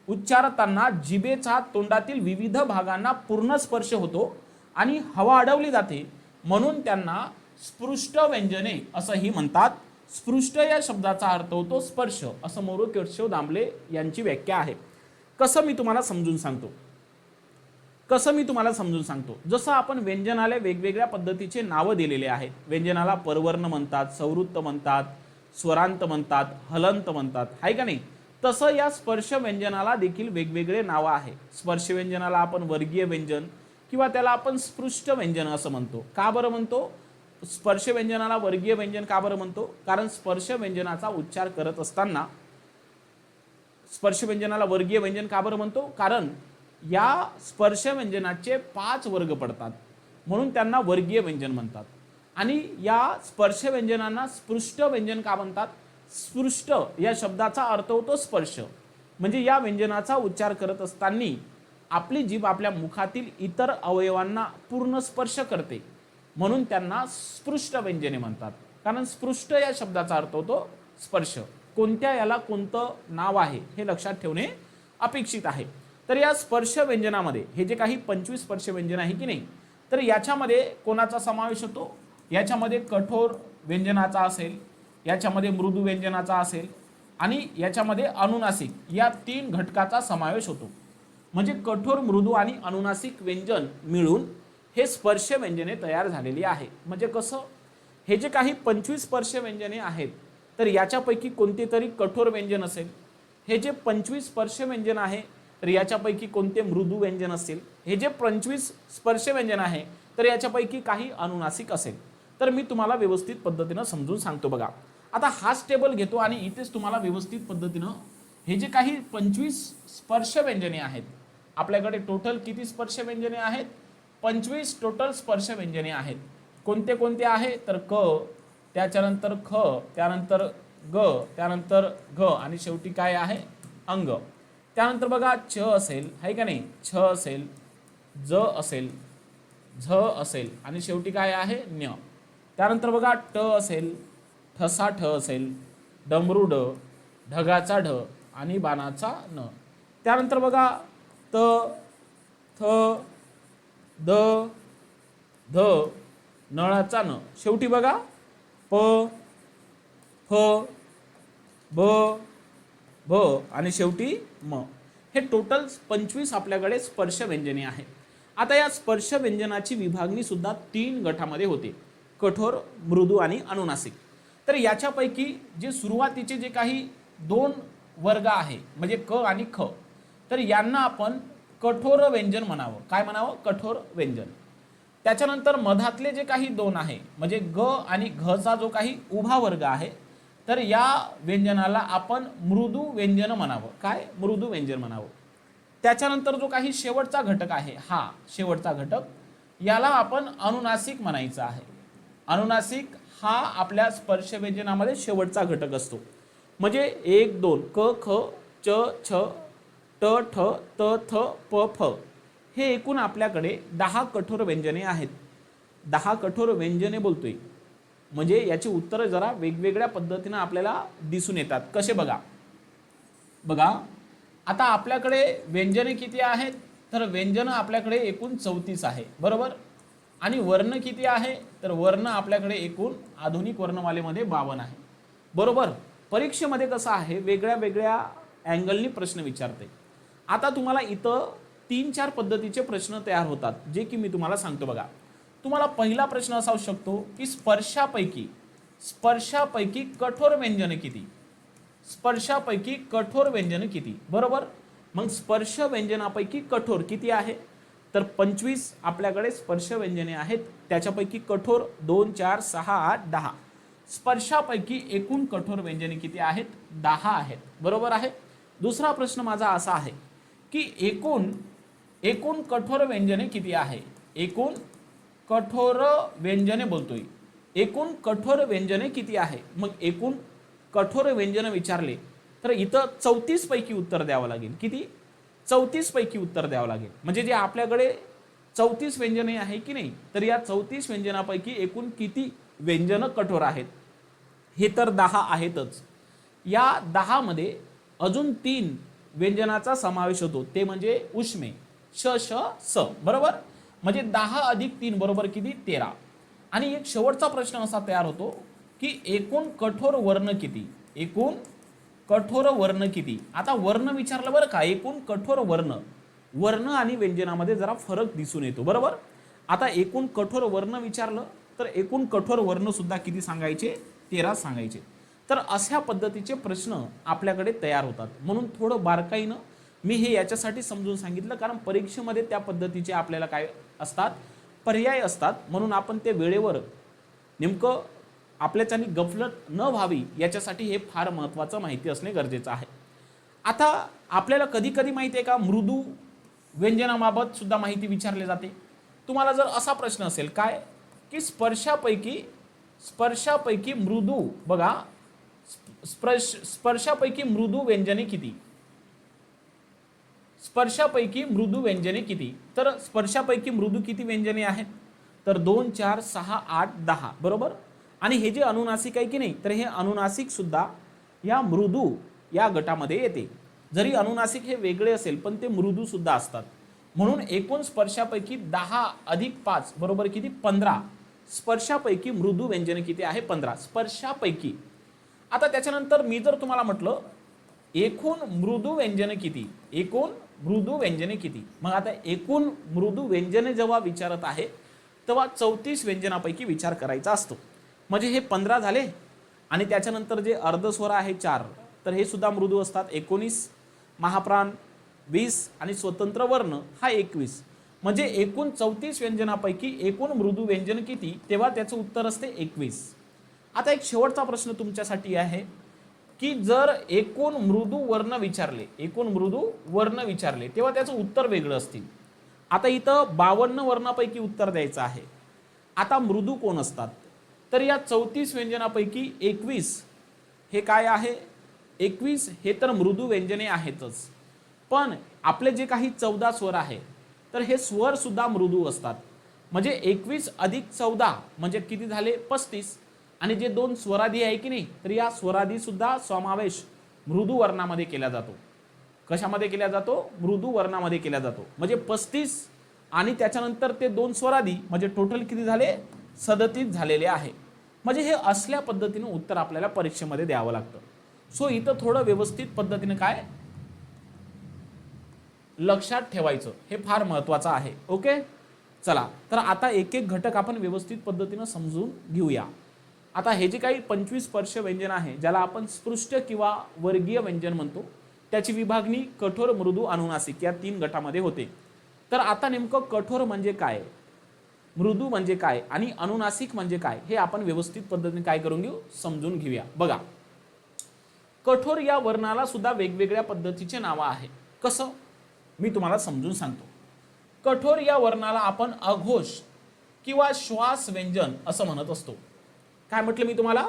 उच्चारताना जिभेचा तोंडातील विविध भागांना पूर्ण स्पर्श होतो आणि हवा अडवली जाते, म्हणून त्यांना स्पृष्ट व्यंजने असंही म्हणतात. स्पृष्ट या शब्दाचा अर्थ होतो स्पर्श, असं मोरू केशव दामले यांची व्याख्या आहे. कसं मी तुम्हाला समजून सांगतो, जसं आपण व्यंजनाला वेगवेगळ्या पद्धतीचे नावं दिलेले आहेत. व्यंजनाला परवर्ण म्हणतात, संवृत्त म्हणतात, स्वरांत म्हणतात, हलंत म्हणतात, आहे का नाही? तसं या स्पर्श व्यंजनाला देखील वेगवेगळे नावं आहे. स्पर्श व्यंजनाला आपण वर्गीय व्यंजन किंवा त्याला आपण स्पृष्ट व्यंजन असं म्हणतो. का बरं म्हणतो स्पर्श व्यंजनाला वर्गीय व्यंजन? का बरं म्हणतो? कारण स्पर्श व्यंजनाचा उच्चार करत असताना स्पर्श व्यंजनाला वर्गीय व्यंजन का बरं म्हणतो? कारण या स्पर्श व्यंजनाचे 5 वर्ग पडतात, म्हणून त्यांना वर्गीय व्यंजन म्हणतात. आणि या स्पर्श व्यंजनांना स्पृष्ट व्यंजन का म्हणतात? स्पृष्ट या शब्दाचा अर्थ होतो स्पर्श, म्हणजे या व्यंजनाचा उच्चार करत असताना आपली जीभ आपल्या मुखातील इतर अवयवांना पूर्ण स्पर्श करते, म्हणून त्यांना स्पृष्ट व्यंजने म्हणतात. कारण स्पृष्ट या शब्दाचा अर्थ होतो स्पर्श. कोणत्या याला कोणतं नाव आहे हे लक्षात ठेवणे अपेक्षित आहे. तर या स्पर्श व्यंजनामध्ये हे जे काही 25 स्पर्श व्यंजन आहे की नाही, तर याच्यामध्ये कोणाचा समावेश होतो? याच्यामध्ये कठोर व्यंजनाचा असेल, याच्यामध्ये मृदू व्यंजनाचा असेल आणि याच्यामध्ये अनुनासिक या 3 घटकाचा समावेश होतो. म्हणजे कठोर, मृदू आणि अनुनासिक व्यंजन मिळून हे स्पर्श व्यंजने तयार झालेली आहे. म्हणजे कसं? हे जे काही 25 स्पर्श व्यंजने आहेत, तर याच्यापैकी कोणते तरी कठोर व्यंजन असेल. हे जे 25 स्पर्श व्यंजन आहे, तर याच्यापैकी कोणते मृदू व्यंजन असेल. हे जे 25 स्पर्श व्यंजन आहे, तर याच्यापैकी काही अनुनासिक असेल. तर मी तुम्हाला व्यवस्थित पद्धतीनं समजून सांगतो. बघा, आता हाच टेबल घेतो आणि इथेच तुम्हाला व्यवस्थित पद्धतीनं हे जे काही 25 स्पर्श व्यंजने आहेत, आपल्याकडे टोटल किती स्पर्श व्यंजने आहेत? 25 टोटल स्पर्श व्यंजने आहेत. कोणते कोणते आहे? तर क, त्याच्यानंतर ख, त्यानंतर ग, त्यानंतर घ आणि शेवटी काय आहे? अंग. त्यानंतर बघा च असेल, आहे का नाही? छ असेल, ज असेल, झ असेल आणि शेवटी काय आहे? न्य. त्यानंतर बघा ट असेल, ठसा ठ असेल, डमरू ड, ढगाचा ढ आणि बाणाचा न. त्यानंतर बघा त, थ, द, ध, नळाचा न. शेवटी बघा प, फ, ब, भ आणि शेवटी म. हे टोटल 25 आपल्याकडे स्पर्श व्यंजने आहेत. आता या स्पर्श व्यंजनाची विभागणी सुद्धा 3 गटामध्ये होते, कठोर, मृदू आणि अनुनासिक. तर याच्यापैकी जे सुरुवातीचे जे काही 2 वर्ग आहे, म्हणजे क आणि ख, तर यांना आपण कठोर व्यंजन म्हणावं. काय म्हणावं? कठोर व्यंजन. त्याच्यानंतर मधातले जे काही 2 आहे, म्हणजे ग आणि घचा जो काही उभा वर्ग आहे, तर या व्यंजनाला आपण मृदू व्यंजन म्हणावं. काय? मृदू व्यंजन म्हणावं. त्याच्यानंतर जो काही शेवटचा घटक आहे, हा शेवटचा घटक, याला आपण अनुनासिक म्हणायचं आहे. अनुनासिक हा आपल्या स्पर्श व्यंजनामध्ये शेवटचा घटक असतो. म्हणजे 1 2 क ख च छ ट ठ त थ प फ हे एकूण आपल्याकडे 10 कठोर व्यंजने आहेत. 10 कठोर व्यंजने बोलतोय म्हणजे याची उत्तरं जरा वेगवेगळ्या पद्धतीनं आपल्याला दिसून येतात. कसे? बघा बघा आता आपल्याकडे व्यंजने किती आहेत? तर व्यंजन आपल्याकडे एकूण 34 आहे, बरोबर. आणि वर्ण किती आहे? तर वर्ण आपल्याकडे एकूण आधुनिक वर्णमालेमध्ये 52 आहे, बरोबर. परीक्षेमध्ये कसं आहे, वेगळ्या वेगळ्या अँगलनी प्रश्न विचारते. आता तुम्हाला इथं 3-4 पद्धतीचे प्रश्न तयार होतात, जे की मी तुम्हाला सांगतो. बघा, तुम्हाला पहिला प्रश्न असा असू शकतो की स्पर्शापैकी कठोर व्यंजन किती? स्पर्शापैकी कठोर व्यंजन किती? बरोबर. मग स्पर्श व्यंजनापैकी कठोर किती आहे? तर 25 आपल्याकडे स्पर्श व्यंजने आहेत, त्याच्यापैकी कठोर 2 4 6 8 10. स्पर्शापैकी एकूण कठोर व्यंजने किती आहेत? 10 आहेत, बरोबर आहे. दुसरा प्रश्न माझा असा आहे की एकूण कठोर व्यंजने किती आहे? एकूण कठोर व्यंजने बोलतोय, एकूण कठोर व्यंजने किती आहे? मग एकूण कठोर व्यंजन विचारले तर इथं 34 पैकी उत्तर द्यावं लागेल. किती? 34 पैकी उत्तर द्यावं लागेल. म्हणजे जे आपल्याकडे 34 व्यंजने आहे की नाही, तर या 34 व्यंजनापैकी एकूण किती व्यंजन कठोर आहेत? हे तर 10 आहेतच. या 10 मध्ये अजून 3 व्यंजनाचा समावेश होतो, ते म्हणजे उष्मे, श श स, बरोबर. म्हणजे 10 अधिक 3 बरोबर किती? 13. आणि एक शेवटचा प्रश्न असा तयार होतो की एकूण कठोर वर्ण किती? एकूण कठोर वर्ण किती? आता वर्ण विचारलं बरं का, एकूण कठोर वर्ण आणि व्यंजनामध्ये जरा फरक दिसून येतो, बरोबर. आता एकूण कठोर वर्ण विचारलं तर एकूण कठोर वर्ण सुद्धा किती सांगायचे? 13 सांगायचे. तर अशा पद्धतीचे प्रश्न आपल्याकडे तयार होतात. म्हणून थोडं बारकाईनं मी हे याच्यासाठी समजून सांगितलं, कारण परीक्षेमध्ये त्या पद्धतीचे आपल्याला काय असतात, पर्याय असतात. म्हणून आपण ते वेळेवर नेमकं आपल्याच्यानी गफलत न व्हावी याच्यासाठी हे फार महत्त्वाचं माहिती असणे गरजेचं आहे. आता आपल्याला कधी कधी माहिती आहे का, मृदू व्यंजनाबाबत सुद्धा माहिती विचारली जाते. तुम्हाला जर असा प्रश्न असेल काय की स्पर्शापैकी मृदू, बघा स्पर्शापैकी मृदू व्यंजने किती, स्पर्शापैकी मृदू व्यंजने किती. तर स्पर्शापैकी मृदू किती व्यंजने आहेत, तर 2, 4, 6, 8, 10 बरोबर. आणि हे जे अनुनासिक आहे की नाही, तर हे अनुनासिक सुद्धा या मृदू या गटामध्ये येते. जरी अनुनासिक हे वेगळे असेल पण ते मृदू सुद्धा असतात. म्हणून एकूण स्पर्शापैकी 10 अधिक 5 बरोबर किती, 15. स्पर्शापैकी मृदू व्यंजने किती आहे, 15 स्पर्शापैकी. आता त्याच्यानंतर मी जर तुम्हाला म्हटलं एकूण मृदू व्यंजने किती, एकूण मृदू व्यंजने किती, मग आता एकूण मृदू व्यंजने जेव्हा विचारत आहे तेव्हा 34 व्यंजनापैकी विचार करायचा असतो. म्हणजे हे 15 झाले आणि त्याच्यानंतर जे अर्धस्वर आहे 4, तर हे सुद्धा मृदू असतात 19, महाप्राण 20 आणि स्वतंत्र वर्ण हा 21. म्हणजे एकूण 34 व्यंजनापैकी एकूण मृदू व्यंजन किती, तेव्हा त्याचं उत्तर असते 21. आता एक शेवटचा प्रश्न तुमच्यासाठी आहे की जर एकूण मृदू वर्ण विचारले, एकूण मृदू वर्ण विचारले तेव्हा त्याचं उत्तर वेगळं असतील. आता इथं 52 वर्णापैकी उत्तर द्यायचं आहे. आता मृदू कोण असतात, तर या 34 व्यंजनापैकी 21 हे काय आहे, 21 हे तर मृदू व्यंजने आहेतच, पण आपले जे काही 14 स्वर आहे तर हे स्वर सुद्धा मृदू असतात. म्हणजे 21 अधिक 14 म्हणजे किती झाले, 35. आणि जे 2 स्वरादी आहे की नाही, तर या स्वरादी सुद्धा समावेश मृदू वर्णामध्ये केला जातो. कशामध्ये केला जातो, मृदू वर्णामध्ये केला जातो. म्हणजे 35 आणि त्याच्यानंतर ते 2 स्वरादी म्हणजे टोटल किती झाले, 37 झालेले आहे. म्हणजे हे असल्या पद्धतीने उत्तर आपल्याला परीक्षेमध्ये द्यावं लागतं. सो इथं थोडं व्यवस्थित पद्धतीने काय लक्षात ठेवायचं, हे फार महत्त्वाचं आहे. ओके, चला तर आता एक एक घटक आपण व्यवस्थित पद्धतीने समजून घेऊया. आता हे जे काही 25 स्पर्श व्यंजन आहे ज्याला आपण स्पृष्ट किंवा वर्गीय व्यंजन म्हणतो, त्याची विभागणी कठोर, मृदू, अनुनासिक या 3 गटामध्ये होते. तर आता नेमकं कठोर म्हणजे काय, मृदू म्हणजे काय आणि अनुनासिक म्हणजे काय, हे आपण व्यवस्थित पद्धतीने काय करून घेऊ, समजून घेऊया. बघा, कठोर या वर्णाला सुद्धा वेगवेगळ्या पद्धतीचे नाव आहे. कसं, मी तुम्हाला समजून सांगतो. कठोर या वर्णाला आपण अघोष किंवा श्वास व्यंजन असं म्हणत असतो. काय म्हटलं मी तुम्हाला,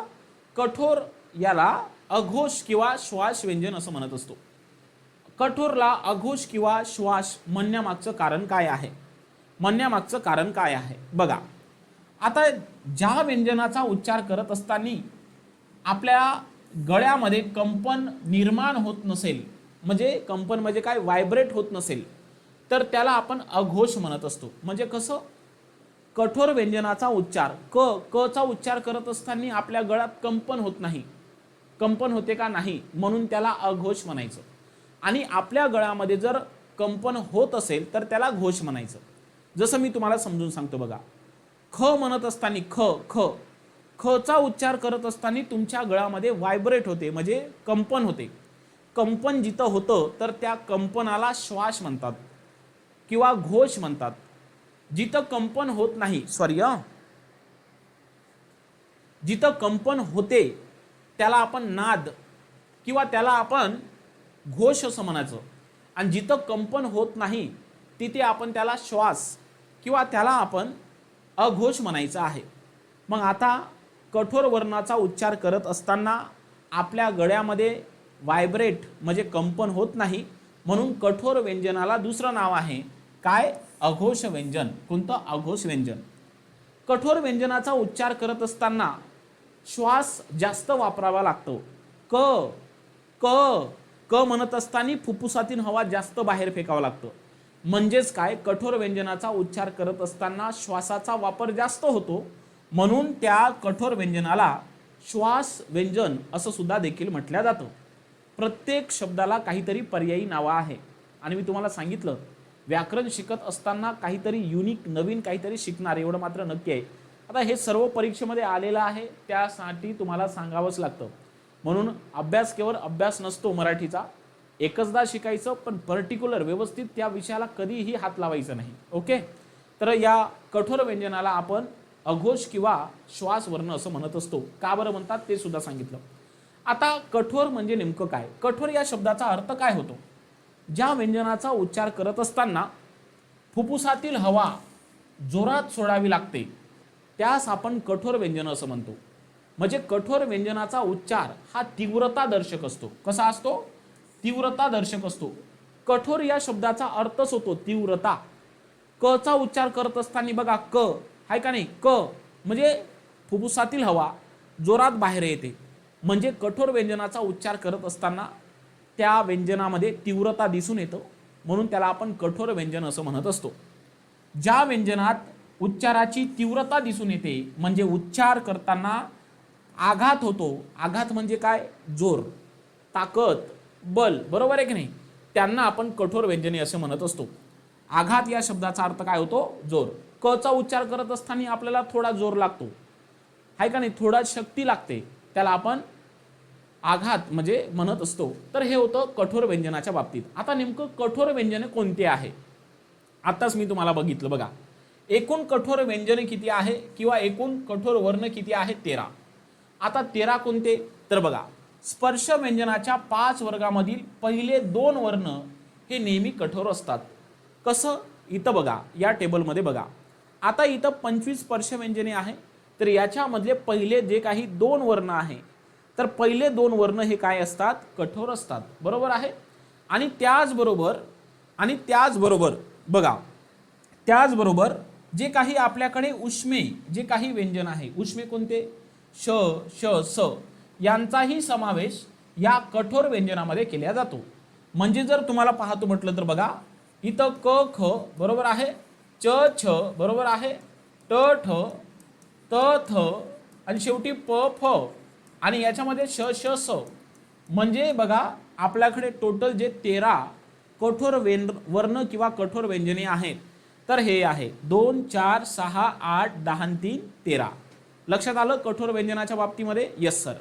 कठोर याला अघोष किंवा श्वास व्यंजन असं म्हणत असतो. कठोरला अघोष किंवा श्वास म्हणण्यामागचं कारण काय आहे, म्हणण्यामागचं कारण काय आहे. बघा, आता ज्या व्यंजनाचा उच्चार करत असताना आपल्या गळ्यामध्ये कंपन निर्माण होत नसेल, म्हणजे कंपन म्हणजे काय, व्हायब्रेट होत नसेल, तर त्याला आपण अघोष म्हणत असतो. म्हणजे कसं, कठोर व्यंजनाचा उच्चार क चा उच्चार करत असताना आपल्या गळ्यात कंपन होत नाही, कंपन होते का नाही, म्हणून त्याला अघोष म्हणायचं. आणि आपल्या गळ्यामध्ये जर कंपन होत असेल तर त्याला घोष म्हणायचं. जसं मी तुम्हाला समजून सांगतो. बघा, ख म्हणत असताना ख चा उच्चार करत असताना तुमच्या गळ्यामध्ये व्हायब्रेट होते, म्हणजे कंपन होते. कंपन जिथं होतं तर त्या कंपनाला श्वास म्हणतात किंवा घोष म्हणतात. जिथं कंपन होत नाही, जिथं कंपन होते त्याला आपण नाद किंवा त्याला आपण घोष असं म्हणायचं. आणि जिथं कंपन होत नाही तिथे आपण त्याला श्वास किंवा त्याला आपण अघोष म्हणायचं आहे. मग आता कठोर वर्णाचा उच्चार करत असताना आपल्या गळ्यामध्ये व्हायब्रेट म्हणजे कंपन होत नाही, म्हणून कठोर व्यंजनाला दुसरं नाव आहे काय, अघोष व्यंजन. कोणतं, अघोष व्यंजन. कठोर व्यंजनाचा उच्चार करत असताना श्वास जास्त वापरावा लागतो. क क क म्हणत असताना फुफ्फुसातील हवा जास्त बाहेर फेकावं लागतं. म्हणजेच काय, कठोर व्यंजनाचा उच्चार करत असताना श्वासाचा वापर जास्त होतो, म्हणून त्या कठोर व्यंजनाला श्वास व्यंजन असं सुद्धा देखील म्हटलं जातं. प्रत्येक शब्दाला काहीतरी पर्यायी नावं आहे. आणि मी तुम्हाला सांगितलं, व्याकरण शिकत असताना काहीतरी युनिक नवीन काहीतरी शिकणार, एवढं मात्र नक्की आहे. आता हे सर्व परीक्षेमध्ये आलेलं आहे, त्यासाठी तुम्हाला सांगावंच लागतं. म्हणून अभ्यास केवळ अभ्यास नसतो मराठीचा, एकचदा शिकायचं, पण पर्टिक्युलर व्यवस्थित त्या विषयाला कधीही हात लावायचं नाही. ओके. तर या कठोर व्यंजनाला आपण अघोष किंवा श्वास वर्ण असं म्हणत असतो. का बरं म्हणतात ते सुद्धा सांगितलं. आता कठोर म्हणजे नेमकं काय? कठोर या शब्दाचा अर्थ काय होतो? ज्या व्यंजनाचा उच्चार करत असताना फुफ्फुसातील हवा जोरात सोडावी लागते त्यास आपण कठोर व्यंजन असं म्हणतो. म्हणजे कठोर व्यंजनाचा उच्चार हा तीव्रता दर्शक असतो. कसा असतो? तीव्रता दर्शक असतो. कठोर या शब्दाचा अर्थच होतो तीव्रता. क चा उच्चार करत असताना बघा, क आहे का नाही, क म्हणजे फुफ्फुसातील हवा जोरात बाहेर येते. म्हणजे कठोर व्यंजनाचा उच्चार करत असताना त्या व्यंजनामध्ये तीव्रता दिसून येतो, म्हणून त्याला आपण कठोर व्यंजन असं म्हणत असतो. ज्या व्यंजनात उच्चाराची तीव्रता दिसून येते म्हणजे उच्चार करताना आघात होतो. आघात म्हणजे काय? जोर, ताकद, बल, बरोबर आहे की नाही, त्यांना आपण कठोर व्यंजने असे म्हणत असतो. आघात या शब्दाचा अर्थ काय होतो? जोर. क चा उच्चार करत असताना आपल्याला थोडा जोर लागतो, आहे का नाही, थोडा शक्ती लागते, त्याला आपण आघात म्हणजे म्हणत असतो. तर हे होतं कठोर व्यंजनाच्या बाबतीत. आता नेमकं कठोर व्यंजने कोणते आहे? आताच मी तुम्हाला बघितलं बघा. एकूण कठोर व्यंजने किती आहे किंवा एकूण कठोर वर्ण किती आहे? 13. आता 13 कोणते? तर बघा, स्पर्श व्यंजनाच्या 5 वर्गामधील पहिले 2 वर्ण हे नेहमी कठोर असतात. कसं? इथं बघा, या टेबलमध्ये बघा. आता इथं 25 स्पर्श व्यंजने आहे. तर याच्यामधले पहिले जे काही 2 वर्ण आहे, तर पहिले 2 वर्ण हे काय असतात? कठोर असतात. बरोबर आहे. आणि त्याचबरोबर बघा, त्याचबरोबर जे काही आपल्याकडे उष्मे जे काही व्यंजन आहे, उष्मे कोणते? श, श, स यांचाही समावेश या कठोर व्यंजनामध्ये केला जातो. म्हणजे जर तुम्हाला पाहतो म्हटलं तर बघा, इथं क ख बरोबर आहे, च छ बरोबर आहे, ट ठ, त थ आणि शेवटी प फ आणि याच्यामध्ये श श स. म्हणजे बघा, आपल्याकडे टोटल जे 13 कठोर वर्ण किंवा कठोर व्यंजने आहेत, तर हे आहे 2 4 6 8 10 3 13. लक्षात आलं कठोर व्यंजनाच्या बाबतीमध्ये? Yes sir.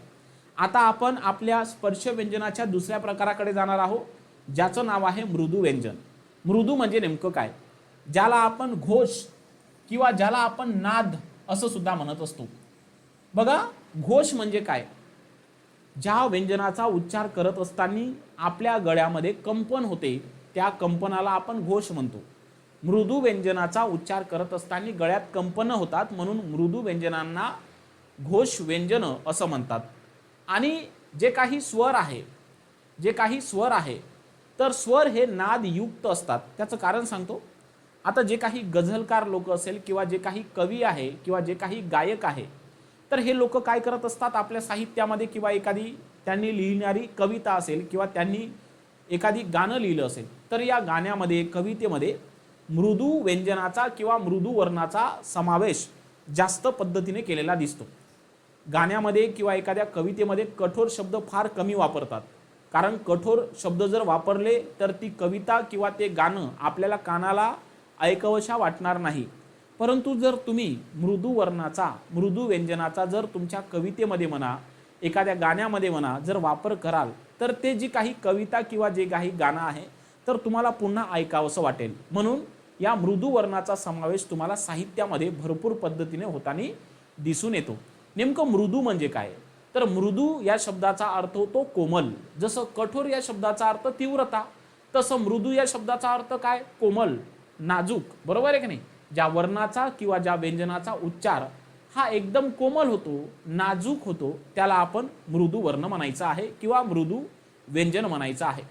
आता आपण आपल्या स्पर्श व्यंजनाच्या दुसऱ्या प्रकाराकडे जाणार आहोत, ज्याचं नाव आहे मृदू व्यंजन. मृदू म्हणजे नेमकं काय? ज्याला आपण घोष किंवा ज्याला आपण नाद असं सुद्धा म्हणत असतो. बघा, घोष म्हणजे काय? ज्या व्यंजनाचा उच्चार करत असताना आपल्या गळ्यामध्ये कंपन होते, त्या कंपनाला आपण घोष म्हणतो. मृदू व्यंजनाचा उच्चार करत असताना गळ्यात कंपन होतात, म्हणून मृदू व्यंजनांना घोष व्यंजन असं म्हणतात. आणि जे काही स्वर आहे, तर स्वर हे नादयुक्त असतात. त्याचं कारण सांगतो. आता जे काही गझलकार लोक असेल किंवा जे काही कवी आहे किंवा जे काही गायक आहे, तर हे लोक काय करत असतात? आपल्या साहित्यामध्ये किंवा एखादी त्यांनी लिहिणारी कविता असेल किंवा त्यांनी एखादी गाणं लिहिलं असेल, तर या गाण्यामध्ये, कवितेमध्ये मृदू व्यंजनाचा किंवा मृदू वर्णाचा समावेश जास्त पद्धतीने केलेला दिसतो. गाण्यामध्ये किंवा एखाद्या कवितेमध्ये कठोर शब्द फार कमी वापरतात, कारण कठोर शब्द जर वापरले तर ती कविता किंवा ते गाणं आपल्याला कानाला ऐकवशा वाटणार नाही. परंतु जर तुम्ही मृदू वर्णाचा, मृदू व्यंजनाचा जर तुमच्या कवितेमध्ये म्हणा, एखाद्या गाण्यामध्ये म्हणा जर वापर कराल, तर ते जी काही कविता किंवा जे काही गाणं आहे, तर तुम्हाला पुन्हा ऐकावंसं वाटेल. म्हणून या मृदू वर्णाचा समावेश तुम्हाला साहित्यामध्ये भरपूर पद्धतीने होताना दिसून येतो. नेमकं मृदू म्हणजे काय? तर मृदू या शब्दाचा अर्थ होतो कोमल. जसं कठोर या शब्दाचा अर्थ तीव्रता, तसं मृदू या शब्दाचा अर्थ काय? कोमल, नाजूक. बरोबर आहे की नाही? ज्या वर्णाचा किंवा ज्या व्यंजनाचा उच्चार हा एकदम कोमल होतो, नाजूक होतो, त्याला आपण मृदू वर्ण म्हणायचा आहे किंवा मृदू व्यंजन म्हणायचं आहे.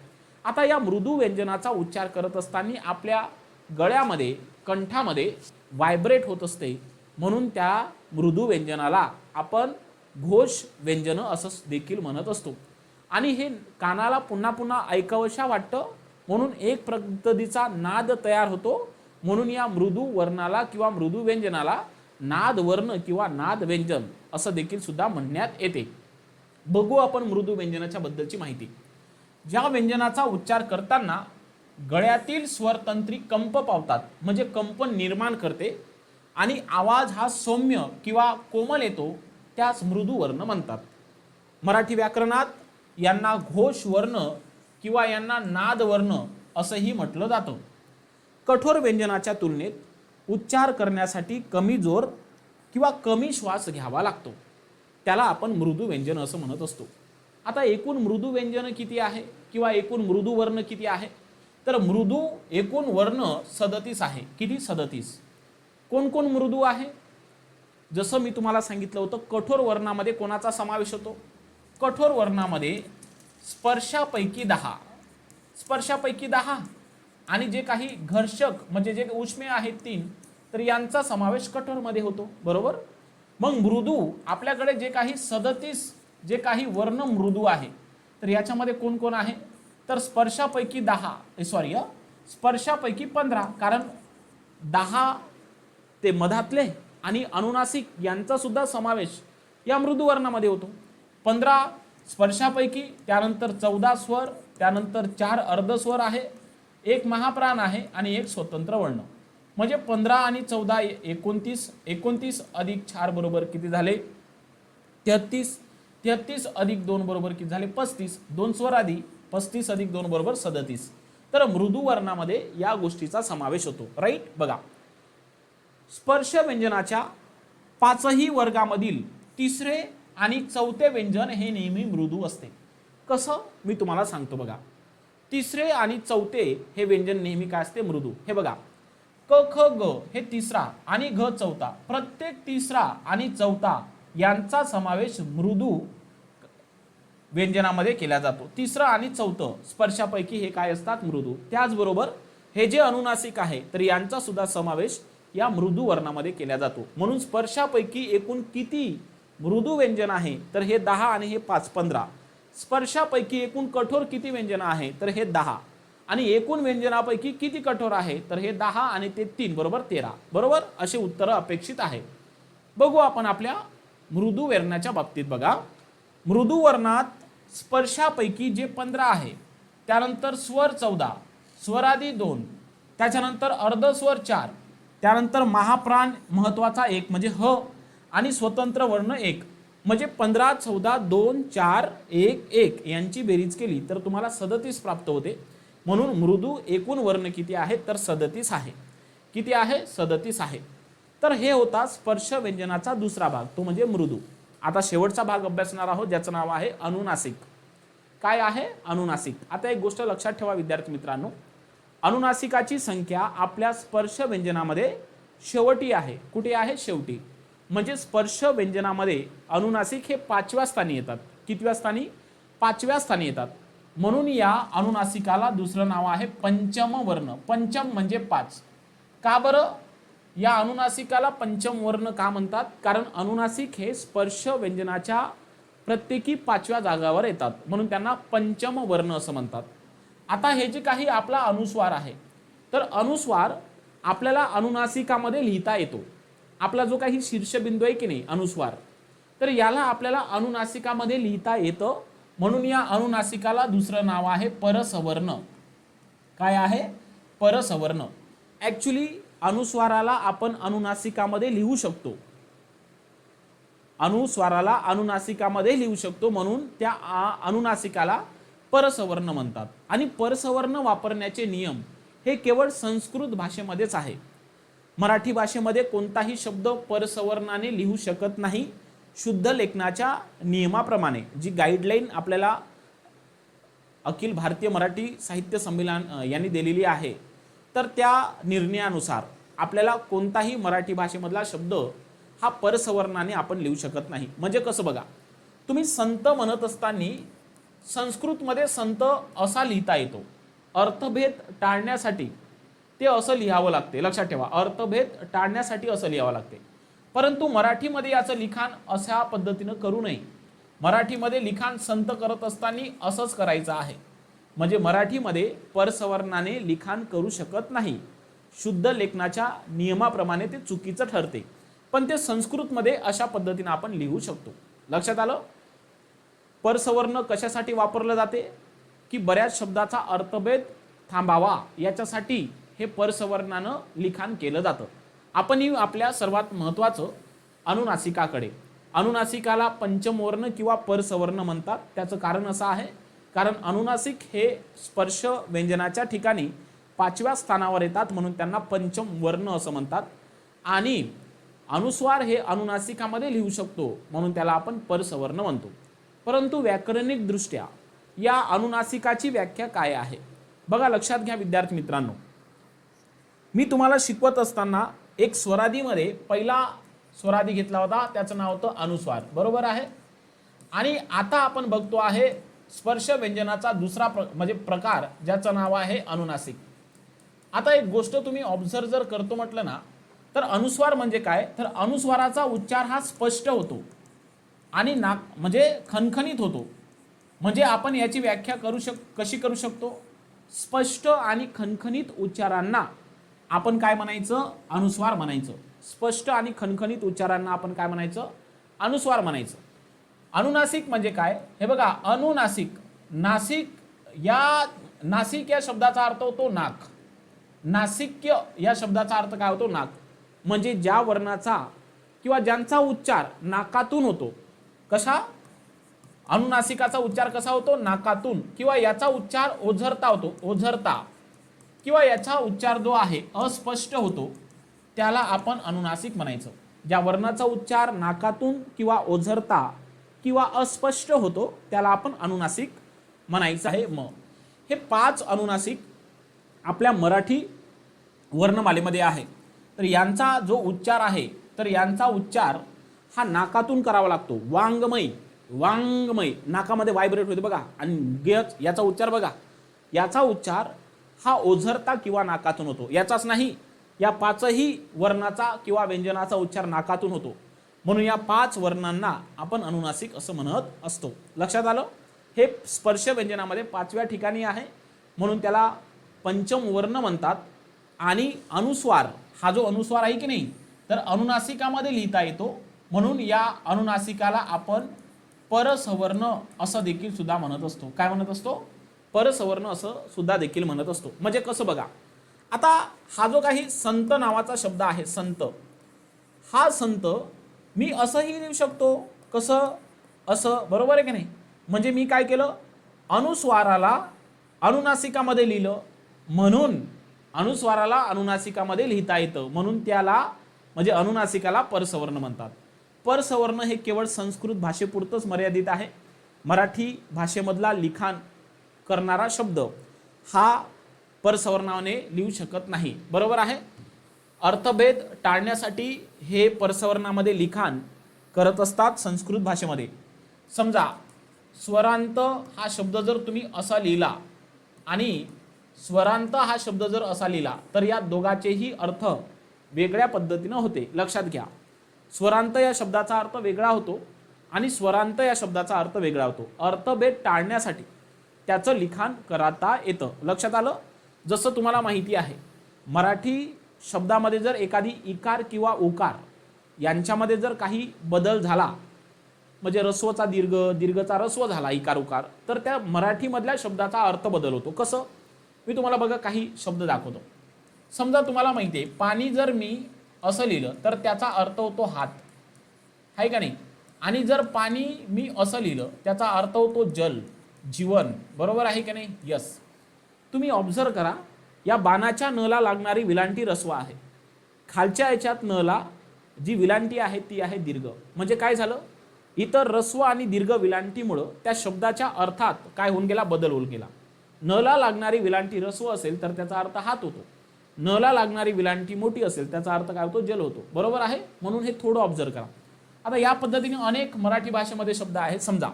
आता या मृदू व्यंजनाचा उच्चार करत असताना आपल्या गळ्यामध्ये, कंठामध्ये व्हायब्रेट होत असते, म्हणून त्या मृदू व्यंजनाला आपण घोष व्यंजन असं देखील म्हणत असतो. आणि हे कानाला पुन्हा पुन्हा ऐकावशा वाटतं, म्हणून एक पद्धतीचा नाद तयार होतो. म्हणून या मृदू वर्णाला किंवा मृदू व्यंजनाला नाद वर्ण किंवा नाद व्यंजन असं देखील सुद्धा म्हणण्यात येते. बघू आपण मृदू व्यंजनाच्या बद्दलची माहिती. ज्या व्यंजनाचा उच्चार करताना गळ्यातील स्वरतंत्री कंप पावतात, म्हणजे कंपन निर्माण करते आणि आवाज हा सौम्य किंवा कोमल येतो, त्यास मृदू वर्ण म्हणतात. मराठी व्याकरणात यांना घोष वर्ण किंवा यांना नाद वर्ण असंही म्हटलं जातं. कठोर व्यंजनाच्या तुलनेत उच्चार करण्यासाठी कमी जोर किंवा कमी श्वास घ्यावा लागतो, त्याला आपण मृदू व्यंजन असं म्हणत असतो. आता एकूण मृदू व्यंजन किती आहे किंवा एकूण मृदू वर्ण किती आहे, तर मृदू एकूण वर्ण 37 आहे. किती? 37. कोण कोण मृदू आहे? जसं मी तुम्हाला सांगितलं होतं, कठोर वर्णामध्ये कोणाचा समावेश होतो? कठोर वर्णामध्ये स्पर्शापैकी 10, स्पर्शापैकी 10 आणि जे काही घर्षक म्हणजे जे उष्मे आहेत 3, तर यांचा समावेश कठोरमध्ये होतो. बरोबर. मग मृदू आपल्याकडे जे काही 37 जे काही वर्ण मृदू आहे, तर याच्यामध्ये कोण कोण आहे, तर स्पर्शापैकी 15, कारण 10 ते मधातले आणि अनुनासिक यांचा सुद्धा समावेश या मृदू वर्णामध्ये होतो. 15 स्पर्शापैकी, त्यानंतर 14 स्वर, त्यानंतर 4 अर्धस्वर आहे, 1 महाप्राण आहे आणि 1 स्वतंत्र वर्ण. म्हणजे 15 आणि 14 29, 29 अधिक 4 बरोबर किती झाले? 33, 33 अधिक 2 बरोबर किती झाले? 35, 2 स्वर आधी, 35 अधिक 2 बरोबर 37. तर मृदू वर्णामध्ये या गोष्टीचा समावेश होतो. राईट. बघा, स्पर्श व्यंजनाच्या 5ही वर्गामधील तिसरे आणि चौथे व्यंजन हे नेहमी मृदू असते. कसं? मी तुम्हाला सांगतो. बघा, तिसरे आणि चौथे हे व्यंजन नेहमी काय असते? मृदू. हे बघा, क ख ग हे तिसरा आणि घ चौथा, प्रत्येक तिसरा आणि चौथा यांचा समावेश मृदू व्यंजनामध्ये केला जातो. तिसरं आणि चौथं स्पर्शापैकी हे काय असतात? मृदू. त्याचबरोबर हे जे अनुनासिक आहे, तर यांचा सुद्धा समावेश या मृदू वर्णामध्ये केला जातो. म्हणून स्पर्शापैकी एकूण किती मृदू व्यंजन आहे, तर हे 10 आणि हे 5 15. स्पर्शापैकी एकूण कठोर किती व्यंजन आहे, तर हे 10. आणि एकूण व्यंजनापैकी किती कठोर आहे, तर हे 10 आणि ते 3 बरोबर 13. बरोबर. असे उत्तर अपेक्षित आहे. बघू आपण आपल्या मृदू वर्णाच्या बाबतीत. बघा, मृदू वर्णात स्पर्शापैकी जे 15 आहे, त्यानंतर स्वर 14, स्वरादी 2, त्याच्यानंतर अर्धस्वर 4, त्यानंतर महाप्राण महत्वाचा 1 म्हणजे ह आणि स्वतंत्र वर्ण 1, म्हणजे 15 14 2 4 1 1 यांची बेरीज केली तर तुम्हाला 37 प्राप्त होते. म्हणून मृदू एकूण वर्ण किती आहे, तर 37 आहे. किती आहे? 37 आहे. तर हे होता स्पर्श व्यंजनाचा दुसरा भाग, तो म्हणजे मृदू. आता शेवटचा भाग अभ्यासणार आहोत, ज्याचं नाव आहे अनुनासिक. काय आहे? अनुनासिक. आता एक गोष्ट लक्षात ठेवा विद्यार्थी मित्रांनो, अनुनासिकाची संख्या आपल्या स्पर्श व्यंजनामध्ये शेवटी आहे. कुठे आहे? शेवटी. म्हणजे स्पर्श व्यंजनामध्ये अनुनासिक हे 5व्या स्थानी येतात. कितव्या स्थानी? 5व्या स्थानी येतात. म्हणून या अनुनासिकाला दुसरं नाव आहे पंचम वर्ण. पंचम म्हणजे 5. का बरं या अनुनासिकाला पंचम वर्ण का म्हणतात? कारण अनुनासिक हे स्पर्श व्यंजनाच्या प्रत्येकी 5व्या जागावर येतात, म्हणून त्यांना पंचम वर्ण असं म्हणतात. आता हे जे काही आपला अनुस्वार आहे, तर अनुस्वार आपल्याला अनुनासिकामध्ये लिहिता येतो. आपला जो काही शीर्षबिंदू आहे की नाही अनुस्वार, तर याला आपल्याला अनुनासिकामध्ये लिहिता येतं. म्हणून या अनुनासिकाला दुसरं नाव आहे परसवर्ण. काय आहे? परसवर्ण. ॲक्च्युली अनुस्वाराला आपण अनुनासिकामध्ये लिहू शकतो. अनुस्वाराला अनुनासिकामध्ये लिहू शकतो, म्हणून त्या अनुनासिकाला परसवर्ण म्हणतात. आणि परसवर्ण वापरण्याचे नियम हे केवळ संस्कृत भाषेमध्येच आहे. मराठी भाषेमध्ये कोणताही शब्द परसवर्णाने लिहू शकत नाही. शुद्ध लेखनाच्या नियमाप्रमाणे जी गाईडलाईन आपल्याला अखिल भारतीय मराठी साहित्य संमेलन यांनी दिलेली आहे, तर त्या निर्णयानुसार आपल्याला कोणताही मराठी भाषेमधला शब्द हा परसवर्णाने आपण लिहू शकत नाही. म्हणजे कसं बघा, तुम्ही संत म्हणत असताना संस्कृतमध्ये संत असा लिहिता येतो. अर्थभेद टाळण्यासाठी ते असं लिहावं लागते. लक्षात ठेवा, अर्थभेद टाळण्यासाठी असं लिहावं लागते. परंतु मराठीमध्ये याचं लिखाण अशा पद्धतीनं करू नये. मराठीमध्ये लिखाण संत करत असताना असंच करायचं आहे. म्हणजे मराठीमध्ये परसवर्णाने लिखाण करू शकत नाही. शुद्ध लेखनाच्या नियमाप्रमाणे ते चुकीचं ठरते. पण ते संस्कृतमध्ये अशा पद्धतीने आपण लिहू शकतो. लक्षात आलं? परसवर्ण कशासाठी वापरलं जाते की बऱ्याच शब्दाचा अर्थभेद थांबावा याच्यासाठी हे परसवर्णानं लिखाण केलं जातं. आपणही आपल्या सर्वात महत्त्वाचं अनुनासिकाकडे. अनुनासिकाला पंचम वर्ण किंवा परसवर्ण म्हणतात. त्याचं कारण असं आहे, कारण अनुनासिक हे स्पर्श व्यंजनाच्या ठिकाणी 5व्या स्थानावर येतात, म्हणून त्यांना पंचम वर्ण असं म्हणतात. आणि अनुस्वार हे अनुनासिकामध्ये लिहू शकतो, म्हणून त्याला आपण परसवर्ण म्हणतो. परंतु व्याकरणिक दृष्ट्या या अनुनासिकाची व्याख्या काय आहे? बघा, लक्षात घ्या विद्यार्थी मित्रांनो, मी तुम्हाला शिकवत असताना एक स्वरादीमध्ये पहिला स्वरादी घेतला होता, त्याचं नाव होतं अनुस्वार, बरोबर आहे. आणि आता आपण बघतो आहे स्पर्श व्यंजनाचा दुसरा म्हणजे प्रकार, ज्याचं नाव आहे अनुनासिक. आता एक गोष्ट तुम्ही ऑब्झर्व जर करतो म्हटलं ना, तर अनुस्वार म्हणजे काय, तर अनुस्वाराचा उच्चार हा स्पष्ट होतो आणि नाक म्हणजे खणखणीत होतो. म्हणजे आपण याची व्याख्या कशी करू शकतो? स्पष्ट आणि खणखणीत उच्चारांना आपण काय म्हणायचं? अनुस्वार म्हणायचं. स्पष्ट आणि खणखणीत उच्चारांना आपण काय म्हणायचं? अनुस्वार म्हणायचं. अनुनासिक म्हणजे काय? हे बघा, अनुनासिक, नासिक या शब्दाचा अर्थ होतो नाक. नासिक्य या शब्दाचा अर्थ काय होतो? नाक. म्हणजे ज्या वर्णाचा किंवा ज्यांचा उच्चार नाकातून होतो. कशा? अनुनासिकाचा उच्चार कसा होतो? नाकातून. किंवा याचा उच्चार ओझरता होतो, ओझरता, किंवा याचा उच्चार जो आहे अस्पष्ट होतो, त्याला आपण अनुनासिक म्हणायचं. ज्या वर्णाचा उच्चार नाकातून किंवा ओझरता किंवा अस्पष्ट होतो, त्याला आपण अनुनासिक म्हणायचं आहे. हे 5 अनुनासिक आपल्या मराठी वर्णमालेमध्ये आहे. तर यांचा जो उच्चार आहे, तर यांचा उच्चार हा नाकातून करावा लागतो. वांगमय, वांगमय, नाकामध्ये व्हायब्रेट होते बघा. आणि गेच याचा उच्चार बघा, याचा उच्चार हा ओझरता किंवा नाकातून होतो. याचाच नाही, या 5ही वर्णाचा किंवा व्यंजनाचा उच्चार नाकातून होतो. म्हणून या 5 वर्णांना आपण अनुनासिक असं म्हणत असतो. लक्षात आलं? हे स्पर्श व्यंजनामध्ये 5व्या ठिकाणी आहे, म्हणून त्याला पंचम वर्ण म्हणतात. आणि अनुस्वार, हा जो अनुस्वार आहे की नाही, तर अनुनासिकामध्ये लिहिता येतो, म्हणून या अनुनासिकाला आपण परसवर्ण असं देखील सुद्धा म्हणत असतो. काय म्हणत असतो? परसवर्ण असं सुद्धा देखील म्हणत असतो. म्हणजे कसं बघा, आता हा जो काही संत नावाचा शब्द आहे, संत, हा संत मी असंही लिहू शकतो. कसं? असं, बरोबर आहे की नाही? म्हणजे मी काय केलं? अनुस्वाराला अनुनासिकामध्ये लिहिलं, म्हणून अनुस्वाराला अनुनासिकामध्ये लिहिता येतं, म्हणून त्याला म्हणजे अनुनासिकाला परसवर्ण म्हणतात. परसवर्ण हे केवळ संस्कृत भाषेपुरतंच मर्यादित आहे. मराठी भाषेमधला लिखाण करणारा शब्द हा परसवर्णाने लिहू शकत नाही, बरोबर आहे. अर्थभेद टाळण्यासाठी हे परसवर्णामध्ये लिखाण करत असतात संस्कृत भाषेमध्ये. समजा स्वरांत हा शब्द जर तुम्ही असा लिहिला आणि स्वरांत हा शब्द जर असा लिहिला, तर या दोघांचेही अर्थ वेगळ्या पद्धतीनं होते. लक्षात घ्या, स्वरांत या शब्दाचा अर्थ वेगळा होतो आणि स्वरांत या शब्दाचा अर्थ वेगळा होतो. अर्थभेद टाळण्यासाठी त्याचं लिखाण करता येतं. लक्षात आलं? जसं तुम्हाला माहिती आहे, मराठी शब्दामध्ये जर एखादी इकार किंवा उकार यांच्यामध्ये जर काही बदल झाला, म्हणजे रस्वचा दीर्घ, दीर्घचा रस्व झाला, इकार उकार, तर त्या मराठीमधल्या शब्दाचा अर्थ बदल होतो. कसं? मी तुम्हाला बघा काही शब्द दाखवतो. समजा तुम्हाला माहिती आहे, पाणी जर मी असं लिहिलं तर त्याचा अर्थ होतो हात, आहे का नाही? आणि जर पाणी मी असं लिहिलं त्याचा अर्थ होतो जल, जीवन, बरोबर आहे का नाही? यस. तुम्ही ऑब्झर्व करा, या बाणाच्या नला लागणारी विलांटी रस्व आहे. खालच्या याच्यात नला जी विलांटी आहे ती आहे दीर्घ. म्हणजे काय झालं? इतर रस्व आणि दीर्घ विलांटीमुळं त्या शब्दाच्या अर्थात काय होऊन गेला? बदल होऊन गेला. नला लागणारी विलांटी रस्व असेल तर त्याचा अर्थ हात होतो. नला लागणारी विलांटी मोठी असेल त्याचा अर्थ काय होतो? जल होतो, बरोबर आहे. म्हणून हे थोडं ऑब्झर्व करा. आता या पद्धतीने अनेक मराठी भाषेमध्ये शब्द आहेत. समजा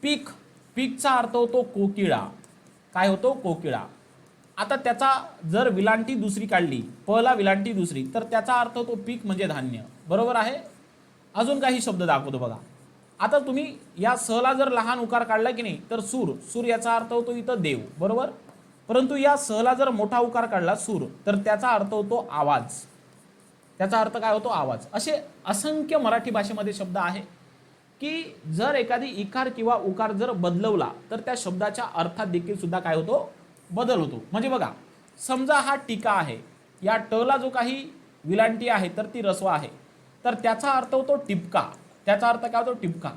पीक, पीकचा अर्थ होतो कोकिळा. काय होतो? कोकिळा. आता त्याचा जर विलांटी दुसरी काढली, पला विलांटी दुसरी, तर त्याचा अर्थ होतो पीक म्हणजे धान्य, बरोबर आहे. अजून काही शब्द दाखवतो बघा. आता तुम्ही या सहला जर लहान उकार काढला की नाही, तर सूर, सूर याचा अर्थ होतो इथं देव, बरोबर. परंतु या सहला जर मोठा उकार काढला सूर, तर त्याचा अर्थ होतो आवाज. त्याचा अर्थ काय होतो? आवाज. असे असंख्य मराठी भाषेमध्ये शब्द आहे की जर एखादी इकार किंवा उकार जर बदलवला तर त्या शब्दाच्या अर्थात देखील सुद्धा काय होतो? बदल होतो. म्हणजे बघा, समजा हा टीका आहे, या टला जो काही विलांटी आहे तर ती रस्व आहे, तर त्याचा अर्थ होतो टिपका. त्याचा अर्थ काय होतो? टिपका.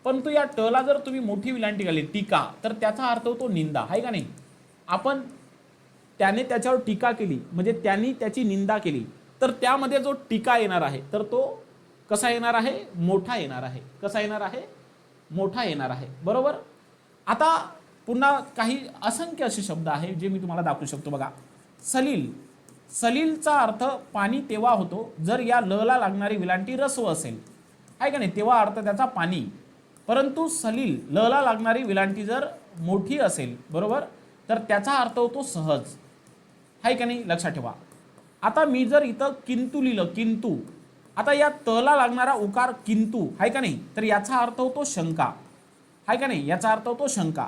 परंतु या टला जर तुम्ही मोठी विलांटी घाली टीका, तर त्याचा अर्थ होतो निंदा, आहे का नाही? आपण त्याने त्याच्यावर टीका केली म्हणजे त्यांनी त्याची निंदा केली, तर त्यामध्ये जो टीका येणार आहे तर तो कसा येणार आहे? मोठा येणार आहे. कसा येणार आहे? मोठा येणार आहे. बरोबर. आता पुन्हा काही असंख्य असे शब्द आहे जे मी तुम्हाला दाखवू शकतो. बघा, सलील. सलीलचा अर्थ पाणी तेव्हा होतो जर या लला लागणारी विलांटी रस्व असेल, आहे का नाही? तेव्हा अर्थ त्याचा पाणी. परंतु सलील लला लागणारी विलांटी जर मोठी असेल, बरोबर, तर त्याचा अर्थ होतो सहज, आहे का नाही? लक्षात ठेवा. आता मी जर इथं किंतु लिहिलं, किंतु, आता या तला लागणारा उकार किंतु, आहे का नाही? तर याचा अर्थ होतो शंका, आहे का नाही? याचा अर्थ होतो शंका.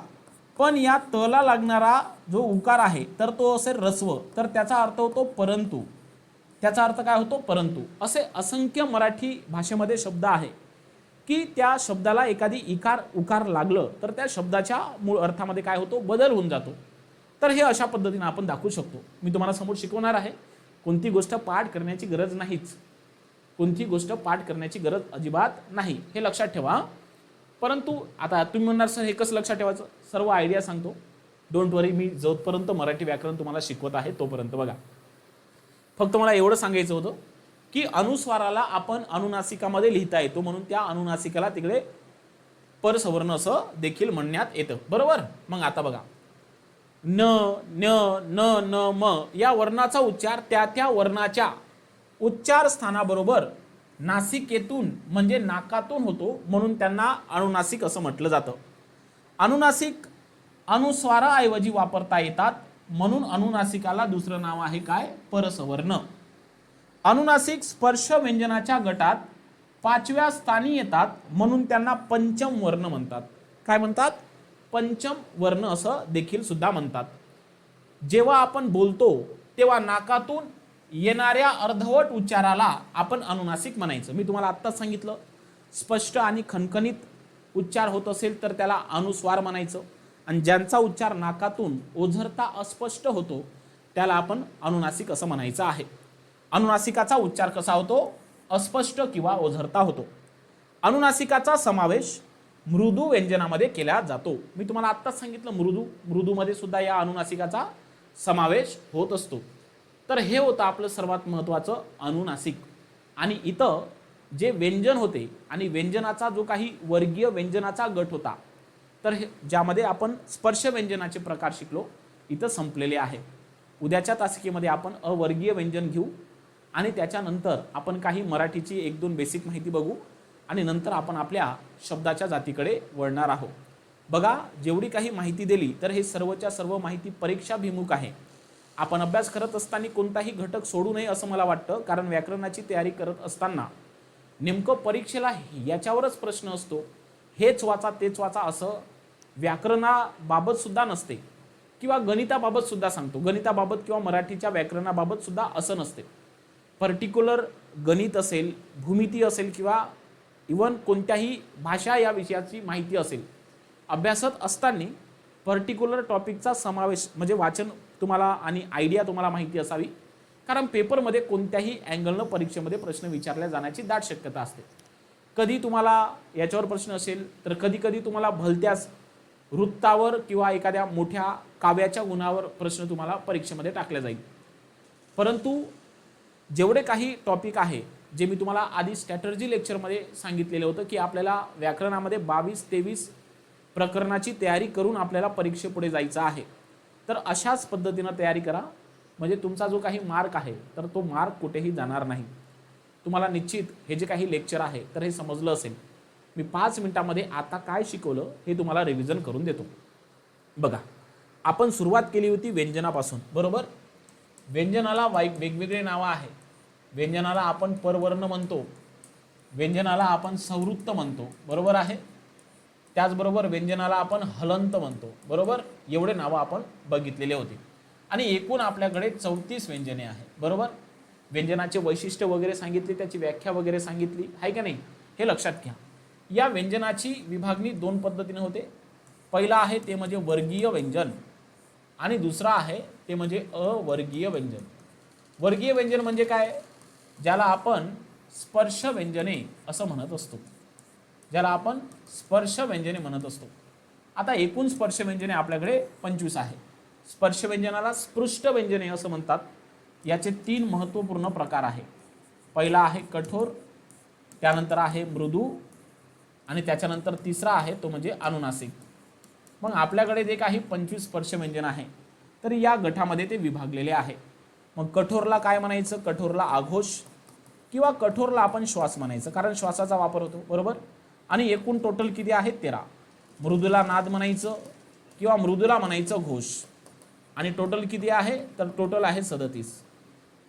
पण या तला लागणारा जो उकार आहे तर तो असेल रस्व, तर त्याचा अर्थ होतो परंतु. त्याचा अर्थ काय होतो? परंतु. असे असंख्य मराठी भाषेमध्ये शब्द आहे की त्या शब्दाला एखादी इकार उकार लागलं तर त्या शब्दाच्या मूळ अर्थामध्ये काय होतो? बदल होऊन जातो. तर हे अशा पद्धतीने आपण दाखवू शकतो. मी तुम्हाला समोर शिकवणार आहे. कोणती गोष्ट पाठ करण्याची गरज नाहीच. कोणती गोष्ट पाठ करण्याची गरज अजिबात नाही, हे लक्षात ठेवा. परंतु आता तुम्ही म्हणणार सर हे कसं लक्षात ठेवायचं? सर्व आयडिया सांगतो. डोंट वरी, मी जोपर्यंत मराठी व्याकरण तुम्हाला शिकवत आहे तोपर्यंत. बघा, फक्त मला एवढं सांगायचं होतं की अनुस्वाराला आपण अनुनासिकामध्ये लिहिता येतो, म्हणून त्या अनुनासिकाला तिकडे परसवर्ण असं देखील म्हणण्यात येतं. बरोबर. मग आता बघा, न, न, न, न, म या वर्णाचा उच्चार त्या त्या वर्णाच्या उच्चार स्थानाबरोबर नासिकेतून म्हणजे नाकातून होतो, म्हणून त्यांना अनुनासिक असं म्हटलं जातं. अनुनासिक अनुस्वाराऐवजी वापरता येतात, म्हणून अनुनासिकाला दुसरं नाव आहे काय? परसवर्ण. अनुनासिक स्पर्श व्यंजनाच्या गटात 5व्या स्थानी येतात, म्हणून त्यांना पंचम वर्ण म्हणतात. काय म्हणतात? पंचम वर्ण असं देखील सुद्धा म्हणतात. जेव्हा आपण बोलतो तेव्हा नाकातून येणाऱ्या अर्धवट उच्चाराला आपण अनुनासिक म्हणायचं. मी तुम्हाला आत्ताच सांगितलं, स्पष्ट आणि खणखणीत उच्चार होत असेल तर त्याला अनुस्वार म्हणायचं, आणि ज्यांचा उच्चार नाकातून ओझरता अस्पष्ट होतो त्याला आपण अनुनासिक असं म्हणायचं आहे. अनुनासिकाचा उच्चार कसा होतो? अस्पष्ट किंवा ओझरता होतो. अनुनासिकाचा समावेश मृदू व्यंजनामध्ये केला जातो. मी तुम्हाला आत्ताच सांगितलं मृदूमध्ये सुद्धा या अनुनासिकाचा समावेश होत असतो. तर हे होतं आपलं सर्वात महत्त्वाचं अनुनासिक. आणि इथं जे व्यंजन होते आणि व्यंजनाचा जो काही वर्गीय व्यंजनाचा गट होता, तर हे ज्यामध्ये आपण स्पर्श व्यंजनाचे प्रकार शिकलो, इथं संपलेले आहे. उद्याच्या तासिकेमध्ये आपण अवर्गीय व्यंजन घेऊ आणि त्याच्यानंतर आपण काही मराठीची 1-2 बेसिक माहिती बघू आणि नंतर आपण आपल्या शब्दाच्या जातीकडे वळणार आहोत. बघा, जेवढी काही माहिती दिली तर हे सर्वच्या सर्व माहिती परीक्षाभिमुख आहे. आपण अभ्यास करत असताना कोणताही घटक सोडू नये असं मला वाटतं, कारण व्याकरणाची तयारी करत असताना नेमकं परीक्षेला याच्यावरच प्रश्न असतो, हेच वाचा तेच वाचा असं व्याकरणाबाबत सुद्धा नसते, किंवा गणिताबाबत सुद्धा सांगतो. गणिताबाबत किंवा मराठीच्या व्याकरणाबाबत सुद्धा असं नसते. पर्टिक्युलर गणित असेल, भूमिती असेल किंवा इवन कोणत्याही भाषा या विषयाची माहिती असेल, अभ्यासत असताना पर्टिक्युलर टॉपिकचा समावेश म्हणजे वाचन तुम्हाला आणि आयडिया तुम्हाला माहिती असावी, कारण पेपरमध्ये कोणत्याही अँगलनं परीक्षेमध्ये प्रश्न विचारल्या जाण्याची दाट शक्यता असते. कधी तुम्हाला याच्यावर प्रश्न असेल तर कधी कधी तुम्हाला भलत्याच वृत्तावर किंवा एखाद्या मोठ्या काव्याच्या गुणावर प्रश्न तुम्हाला परीक्षेमध्ये टाकला जाईल. परंतु जेवढे काही टॉपिक आहे जे मी तुम्हाला आधी स्ट्रॅटर्जी लेक्चरमध्ये सांगितलेलं होतं की आपल्याला व्याकरणामध्ये 22-23 प्रकरणाची तयारी करून आपल्याला परीक्षेपुढे जायचं आहे, तर अशाच पद्धतीनं तयारी करा, म्हणजे तुमचा जो काही मार्क आहे तर तो मार्क कुठेही जाणार नाही. तुम्हाला निश्चित हे जे काही लेक्चर आहे तर हे समजलं असेल. मी 5 मिनिटांमध्ये आता काय शिकवलं हे तुम्हाला रिव्हिजन करून देतो. बघा, आपण सुरुवात केली होती व्यंजनापासून, बरोबर. व्यंजनाला वेगवेगळे नावं आहे. व्यंजनाला आपण परवर्ण म्हणतो, व्यंजनाला आपण संवृत्त म्हणतो, बरोबर आहे. त्याचबरोबर व्यंजनाला आपण हलंत म्हणतो, बरोबर. एवढे नावं आपण बघितलेले होते आणि एकूण आपल्याकडे 34 व्यंजने आहे, बरोबर. व्यंजनाचे वैशिष्ट्य वगैरे सांगितली, त्याची व्याख्या वगैरे सांगितली, आहे का नाही, हे लक्षात घ्या. या व्यंजनाची विभागणी 2 पद्धतीने होते. पहिला आहे ते म्हणजे वर्गीय व्यंजन आणि दुसरा आहे ते म्हणजे अवर्गीय व्यंजन. वर्गीय व्यंजन म्हणजे काय? ज्याला आपण स्पर्श व्यंजने असं म्हणत असतो, ज्याला आपण स्पर्श व्यंजने म्हणत असतो. आता एकूण स्पर्श व्यंजने आपल्याकडे 25 आहे. स्पर्श व्यंजनाला स्पृष्ट व्यंजने असं म्हणतात. याचे 3 महत्त्वपूर्ण प्रकार आहे. पहिला आहे कठोर, त्यानंतर आहे मृदू आणि त्याच्यानंतर तिसरा आहे तो म्हणजे अनुनासिक. मग आपल्याकडे जे काही 25 स्पर्श व्यंजन आहे तर या गटामध्ये ते विभागलेले आहे. मग कठोरला काय म्हणायचं? कठोरला आघोष किंवा कठोरला आपण श्वास म्हणायचं, कारण श्वासाचा वापर होतो, बरोबर. आणि एकूण टोटल किती आहे? 13. मृदूला नाद म्हणायचं किंवा मृदूला म्हणायचं घोष, आणि टोटल किती आहे? तर टोटल आहे 37.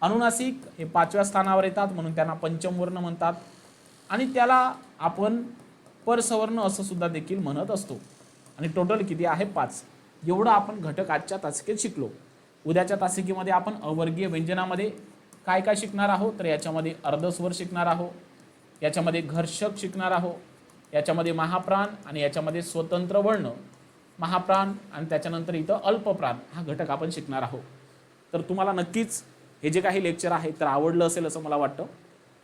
अनुनासिक हे 5व्या स्थानावर येतात म्हणून त्यांना पंचमवर्ण म्हणतात, आणि त्याला आपण परसवर्ण असं सुद्धा देखील म्हणत असतो. आणि टोटल किती आहे? 5. एवढं आपण घटक आजच्या तासिकेत शिकलो. उद्याच्या तासिकेमध्ये आपण अवर्गीय व्यंजनामध्ये काय काय शिकणार आहोत? तर याच्यामध्ये अर्धस्वर शिकणार आहोत, याच्यामध्ये घर्षक शिकणार आहोत, याच्यामध्ये महाप्राण आणि याच्यामध्ये स्वतंत्र वर्ण महाप्राण, आणि त्याच्यानंतर इथं अल्पप्राण हा घटक आपण शिकणार आहोत. तर तुम्हाला नक्कीच हे जे काही लेक्चर आहे तर आवडलं असेल असं मला वाटतं.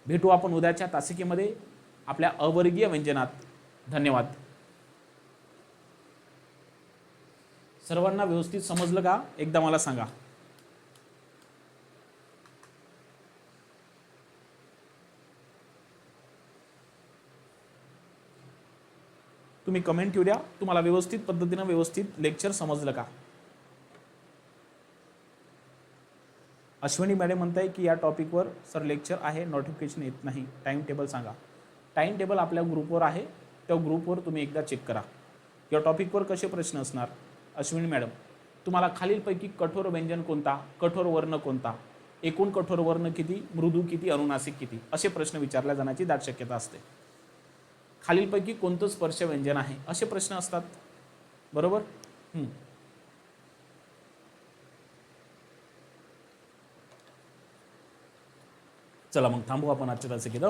भेटू आपण उद्याच्या तासिकेमध्ये आपल्या अवर्गीय व्यंजनात. धन्यवाद. सर्वांना व्यवस्थित समजलं का? एकदा मला सांगा. तुम्ही कमेंट येऊ द्या, तुम्हाला व्यवस्थित पद्धतीनं व्यवस्थित लेक्चर समजलं का? अश्विनी मॅडम म्हणताय की या टॉपिकवर सर लेक्चर आहे, नोटिफिकेशन येत नाही, टाइम टेबल सांगा. टाइम टेबल आपल्या ग्रुपवर आहे, त्या ग्रुपवर तुम्ही एकदा चेक करा. या टॉपिकवर कसे प्रश्न असणार? अश्विनी मॅडम, तुम्हाला खालीलपैकी कठोर व्यंजन कोणता, कठोर वर्ण कोणता, एकूण कठोर वर्ण किती, मृदू किती, अनुनासिक किती, असे प्रश्न विचारल्या जाण्याची दाट शक्यता असते. खालीलपैकी कोणतं स्पर्श व्यंजन आहे, असे प्रश्न असतात, बरोबर. चला मग थांबू आपण आजच्या तासिकेत.